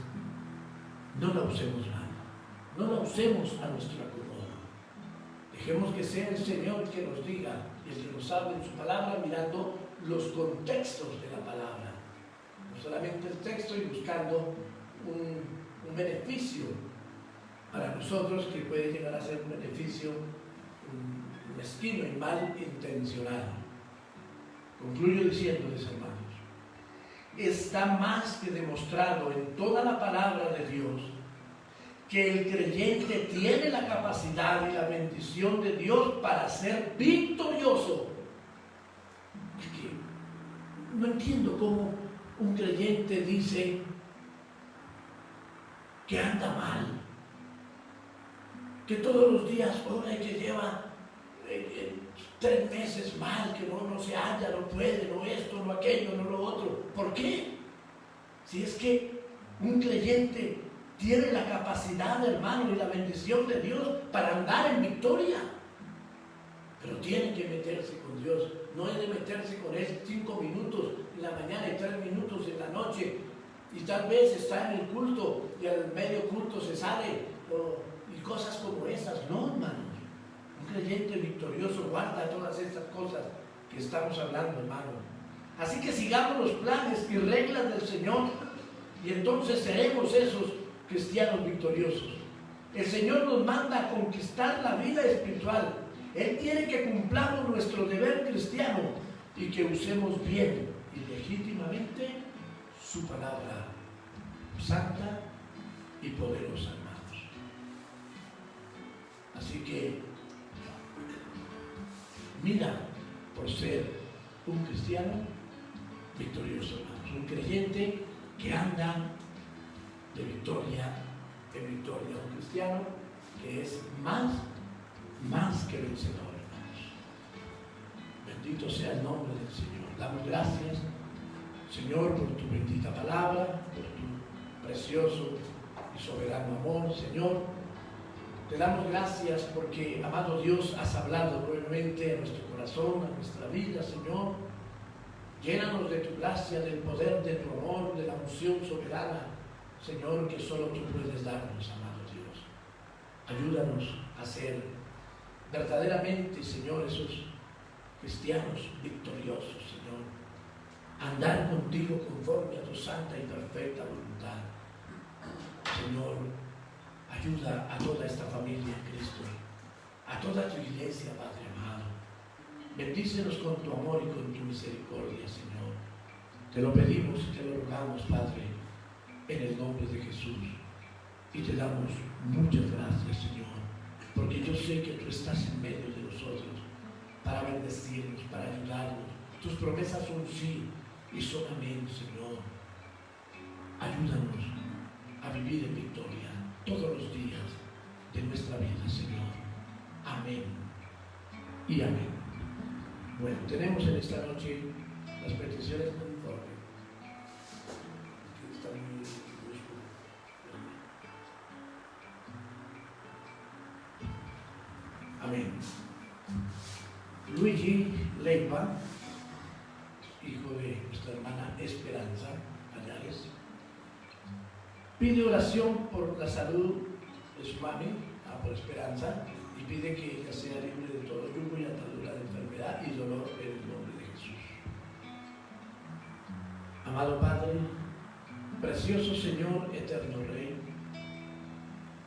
no la usemos mal, no la usemos a nuestro acomodo. Dejemos que sea el Señor que nos diga y el que nos hable en su palabra, mirando los contextos de la palabra, no solamente el texto, y buscando un beneficio para nosotros que puede llegar a ser un beneficio mezquino y mal intencionado. Concluyo diciéndoles, hermanos, está más que demostrado en toda la palabra de Dios que el creyente tiene la capacidad y la bendición de Dios para ser victorioso. Es que no entiendo cómo un creyente dice que anda mal, que todos los días ora y que lleva 3 meses mal, que no se halla, no puede, no esto, no aquello, no lo otro. ¿Por qué? Si es que un creyente tiene la capacidad, hermano, y la bendición de Dios para andar en victoria, pero tiene que meterse con Dios. No es de meterse con Él 5 minutos en la mañana y 3 minutos en la noche, y tal vez está en el culto y al medio culto se sale, y cosas como esas. No, hermanos. Un creyente victorioso guarda todas estas cosas que estamos hablando, hermano. Así que sigamos los planes y reglas del Señor, y entonces seremos esos cristianos victoriosos. El Señor nos manda a conquistar la vida espiritual. Él quiere que cumplamos nuestro deber cristiano y que usemos bien y legítimamente su palabra santa y poderosa, hermanos. Así que mira por ser un cristiano victorioso, hermanos. Un creyente que anda de victoria en victoria. Un cristiano que es más que vencedor, hermanos. Bendito sea el nombre del Señor. Damos gracias, Señor, por tu bendita palabra, por tu precioso y soberano amor, Señor. Te damos gracias porque, amado Dios, has hablado nuevamente a nuestro corazón, a nuestra vida, Señor. Llénanos de tu gracia, del poder de tu amor, de la unción soberana, Señor, que solo tú puedes darnos, amado Dios. Ayúdanos a ser verdaderamente, Señor, esos cristianos victoriosos, Señor. Andar contigo conforme a tu santa y perfecta voluntad. Señor, ayuda a toda esta familia en Cristo, a toda tu iglesia, Padre amado. Bendícenos con tu amor y con tu misericordia, Señor. Te lo pedimos y te lo rogamos, Padre, en el nombre de Jesús. Y te damos muchas gracias, Señor, porque yo sé que tú estás en medio de nosotros para bendecirnos, para ayudarnos. Tus promesas son sí y son amén, Señor. Ayúdanos a vivir en victoria todos los días de nuestra vida, Señor. Amén y amén. Bueno, tenemos en esta noche las peticiones del informe. Está muy oscuro. Amén. Luigi Leiva, hijo de nuestra hermana Esperanza Payares, pide oración por la salud de su mami, por Esperanza, y pide que ella sea libre de todo yugo y atadura de enfermedad y dolor en el nombre de Jesús. Amado Padre, precioso Señor, eterno Rey,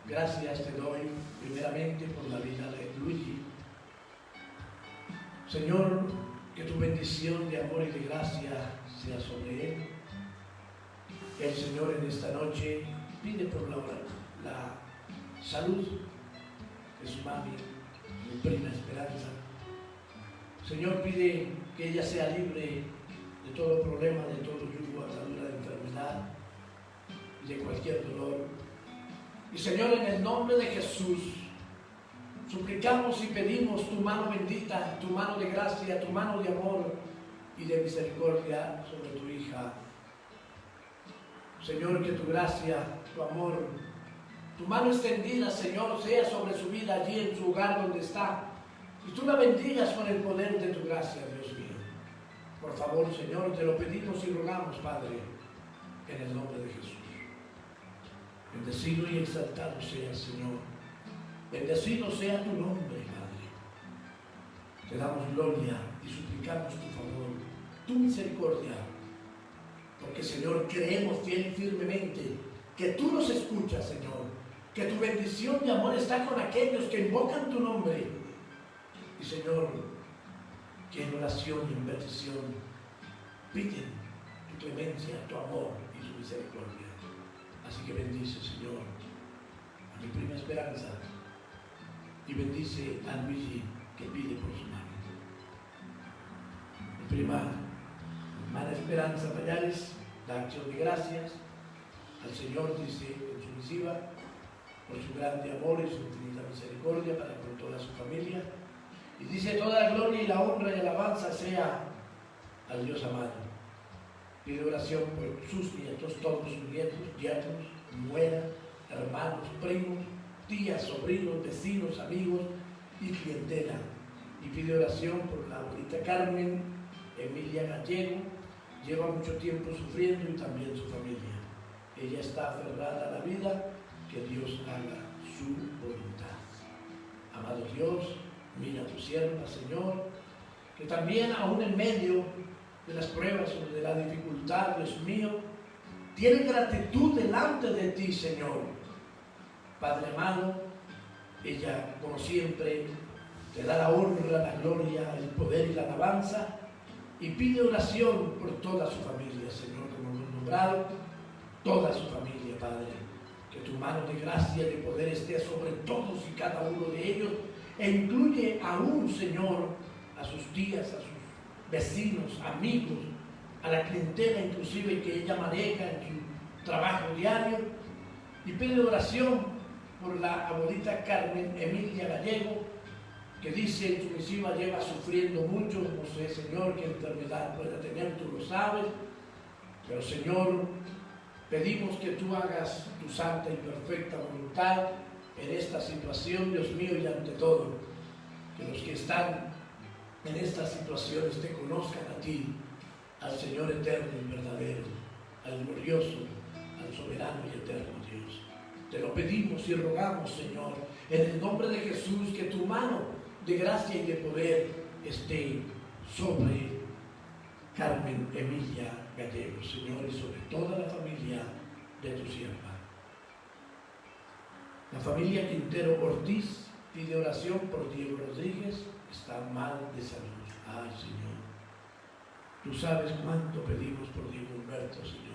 gracias te doy primeramente por la vida de Luigi. Señor, que tu bendición de amor y de gracia sea sobre él. El Señor en esta noche pide por la salud de su mami, mi prima Esperanza. Señor, pide que ella sea libre de todo problema, de todo yugo, atadura de enfermedad y de cualquier dolor. Y Señor, en el nombre de Jesús, suplicamos y pedimos tu mano bendita, tu mano de gracia, tu mano de amor y de misericordia sobre tu hija. Señor, que tu gracia, tu amor, tu mano extendida, Señor, sea sobre su vida allí en su hogar donde está. Y tú la bendigas con el poder de tu gracia, Dios mío. Por favor, Señor, te lo pedimos y rogamos, Padre, en el nombre de Jesús. Bendecido y exaltado sea, Señor. Bendecido sea tu nombre, Padre. Te damos gloria y suplicamos tu favor, tu misericordia. Porque, Señor, creemos fiel y firmemente que tú nos escuchas, Señor. Que tu bendición y amor está con aquellos que invocan tu nombre. Y, Señor, que en oración y en petición piden tu clemencia, tu amor y tu misericordia. Así que bendice, Señor, a mi prima Esperanza y bendice a Luigi que pide por su mano. Mi prima hermana Esperanza Payares da acción de gracias al Señor, dice en su misiva, por su grande amor y su infinita misericordia para con toda su familia. Y dice: toda la gloria y la honra y alabanza sea al Dios amado. Pide oración por sus nietos, todos sus nietos, yernos, nueras, hermanos, primos, tías, sobrinos, vecinos, amigos y clientela. Y pide oración por la abuelita Carmen Emilia Gallego. Lleva mucho tiempo sufriendo y también su familia. Ella está aferrada a la vida, que Dios haga su voluntad. Amado Dios, mira a tu sierva, Señor, que también aún en medio de las pruebas o de la dificultad, Dios mío, tiene gratitud delante de ti, Señor. Padre amado, ella, como siempre, te da la honra, la gloria, el poder y la alabanza, y pide oración por toda su familia, Señor, como hemos nombrado, toda su familia, Padre. Que tu mano de gracia y de poder esté sobre todos y cada uno de ellos, e incluye aún, Señor, a sus tías, a sus vecinos, amigos, a la clientela inclusive que ella maneja en su trabajo diario, y pide oración por la abuelita Carmen Emilia Gallego, que dice en su misiva lleva sufriendo mucho, no sé, Señor, qué enfermedad pueda tener, tú lo sabes, pero Señor, pedimos que tú hagas tu santa y perfecta voluntad en esta situación, Dios mío, y ante todo, que los que están en estas situaciones te conozcan a ti, al Señor eterno y verdadero, al glorioso, al soberano y eterno Dios. Te lo pedimos y rogamos, Señor, en el nombre de Jesús, que tu mano de gracia y de poder esté sobre Carmen Emilia Gallego, Señor, y sobre toda la familia de tu sierva. La familia Quintero Ortiz pide oración por Diego Rodríguez, está mal de salud. Ay, Señor, tú sabes cuánto pedimos por Diego Humberto, Señor.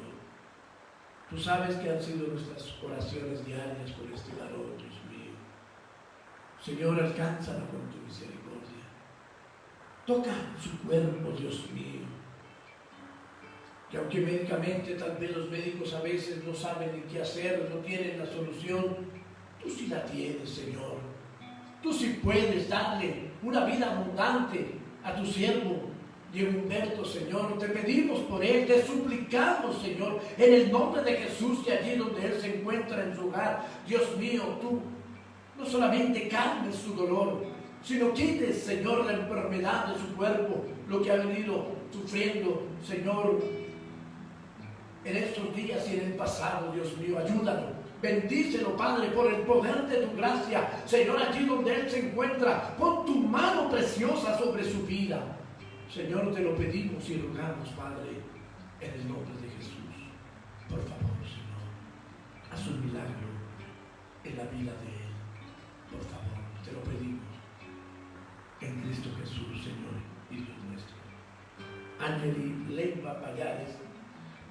Tú sabes que han sido nuestras oraciones diarias por este varón, Dios mío. Señor, alcánzalo con tu misericordia. Toca su cuerpo, Dios mío. Que aunque médicamente tal vez los médicos a veces no saben ni qué hacer, no tienen la solución, tú sí la tienes, Señor. Tú sí puedes darle una vida abundante a tu siervo Diego Humberto, Señor. Te pedimos por él, te suplicamos, Señor, en el nombre de Jesús, que allí donde él se encuentra en su hogar, Dios mío, tú no solamente calmes su dolor, sino quites, Señor, la enfermedad de su cuerpo, lo que ha venido sufriendo, Señor, en estos días y en el pasado. Dios mío, ayúdalo. Bendícelo, Padre, por el poder de tu gracia. Señor, allí donde él se encuentra, pon tu mano preciosa sobre su vida. Señor, te lo pedimos y rogamos, Padre, en el nombre de Jesús. Por favor, Señor, haz un milagro en la vida de él. Por favor, te lo pedimos. En Cristo Jesús, Señor y Dios nuestro. Ángeli Leiva Payares,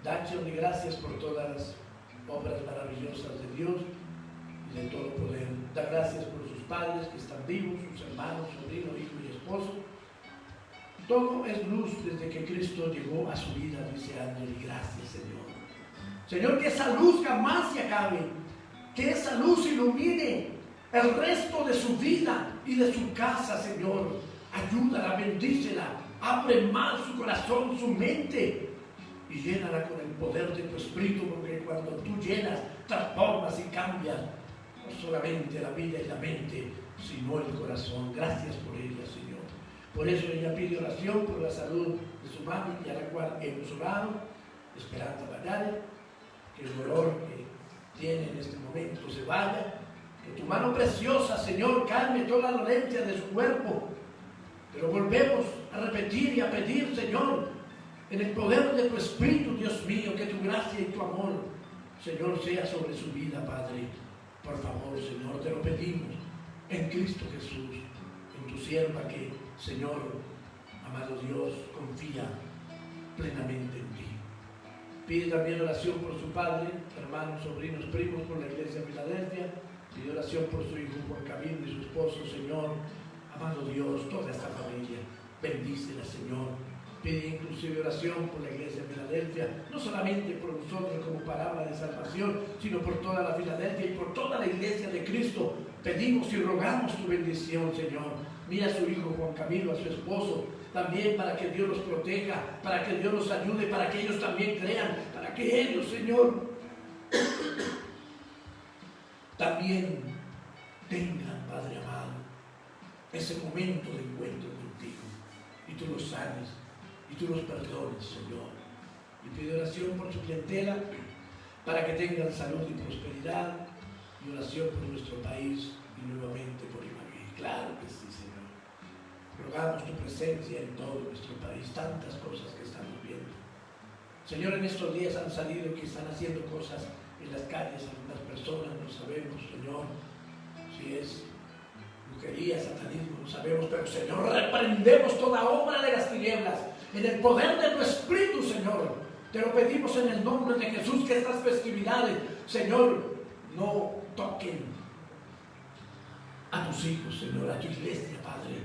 da acción de gracias por todas las obras maravillosas de Dios y de todo poder. Da gracias por sus padres que están vivos, sus hermanos, sobrinos, hijo y esposo. Todo es luz desde que Cristo llegó a su vida, dice Ángel, y gracias, Señor. Señor, que esa luz jamás se acabe, que esa luz ilumine el resto de su vida y de su casa, Señor. Ayúdala, bendícela, abre más su corazón, su mente, y llénala con el poder de tu Espíritu, porque cuando tú llenas, transformas y cambias no solamente la vida y la mente, sino el corazón. Gracias por ella, Señor. Por eso ella pide oración por la salud de su mami, y a la cual hemos orado, Esperanza Payares, que el dolor que tiene en este momento se vaya, que tu mano preciosa, Señor, calme toda la dolencia de su cuerpo. Pero volvemos a repetir y a pedir, Señor, en el poder de tu Espíritu, Dios mío, que tu gracia y tu amor, Señor, sea sobre su vida, Padre. Por favor, Señor, te lo pedimos en Cristo Jesús, en tu sierva que, Señor, amado Dios, confía plenamente en ti. Pide también oración por su padre, hermanos, sobrinos, primos, por la iglesia de Filadelfia. Pide oración por su hijo Juan Camilo y su esposo, Señor. Amado Dios, toda esta familia, bendícela, Señor. Pide inclusive oración por la iglesia de Filadelfia, no solamente por nosotros como palabra de salvación, sino por toda la Filadelfia y por toda la iglesia de Cristo. Pedimos y rogamos tu bendición, Señor. Mira a su hijo Juan Camilo, a su esposo, también para que Dios los proteja, para que Dios los ayude, para que ellos también crean, para que ellos, Señor, también tengan, Padre amado, ese momento de encuentro contigo, y tú los sanes, y tú los perdones, Señor. Y pido oración por su clientela, para que tengan salud y prosperidad, y oración por nuestro país, y nuevamente por Ibagué. Claro que sí, Señor. Rogamos tu presencia en todo nuestro país, tantas cosas que estamos viendo. Señor, en estos días han salido que están haciendo cosas en las calles algunas personas, no sabemos, Señor, si es brujería, satanismo, no sabemos, pero Señor, reprendemos toda obra de las tinieblas en el poder de tu Espíritu, Señor. Te lo pedimos en el nombre de Jesús, que estas festividades, Señor, no toquen a tus hijos, Señor, a tu iglesia, Padre.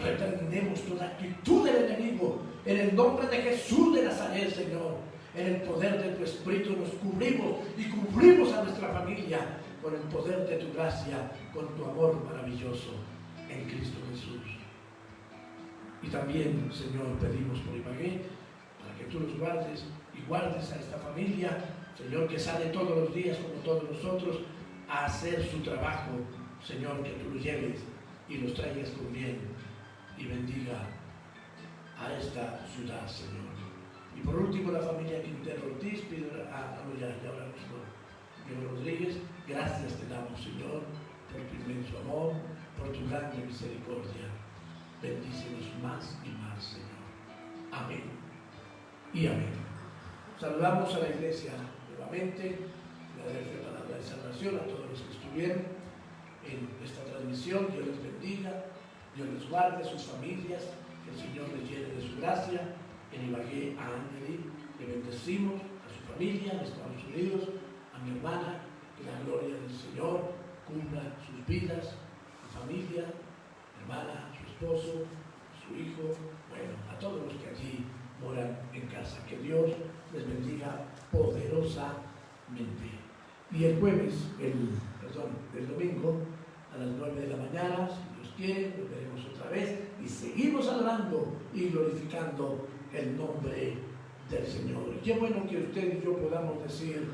Reprendemos toda actitud del enemigo en el nombre de Jesús de Nazaret, Señor. En el poder de tu Espíritu nos cubrimos y cubrimos a nuestra familia con el poder de tu gracia, con tu amor maravilloso en Cristo Jesús. Y también, Señor, pedimos por Ibagué, para que tú los guardes y guardes a esta familia, Señor, que sale todos los días, como todos nosotros, a hacer su trabajo. Señor, que tú los lleves y los traigas con bien y bendiga a esta ciudad, Señor. Y por último, la familia Quintero Ortiz, pido ya hablamos con Diego Rodríguez. Gracias te damos, Señor, por tu inmenso amor, por tu grande misericordia. Bendícenos más y más, Señor. Amén y amén. Saludamos a la iglesia nuevamente, la palabra de salvación, a todos los que estuvieron en esta transmisión. Dios les bendiga, Dios les guarde, sus familias, que el Señor les llene de su gracia. En Ibagué, a Ángeli le bendecimos, a su familia en Estados Unidos, a mi hermana, que la gloria del Señor cumpla sus vidas, su familia, mi hermana, su esposo, su hijo, bueno, a todos los que allí moran en casa. Que Dios les bendiga poderosamente. Y el el domingo, a las 9 de la mañana, si Dios quiere, nos veremos otra vez y seguimos adorando y glorificando el nombre del Señor. Y qué bueno que usted y yo podamos decir: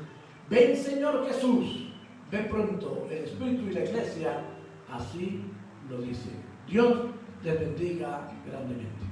ven, Señor Jesús, ven pronto. El Espíritu y la Iglesia así lo dicen. Dios les bendiga grandemente.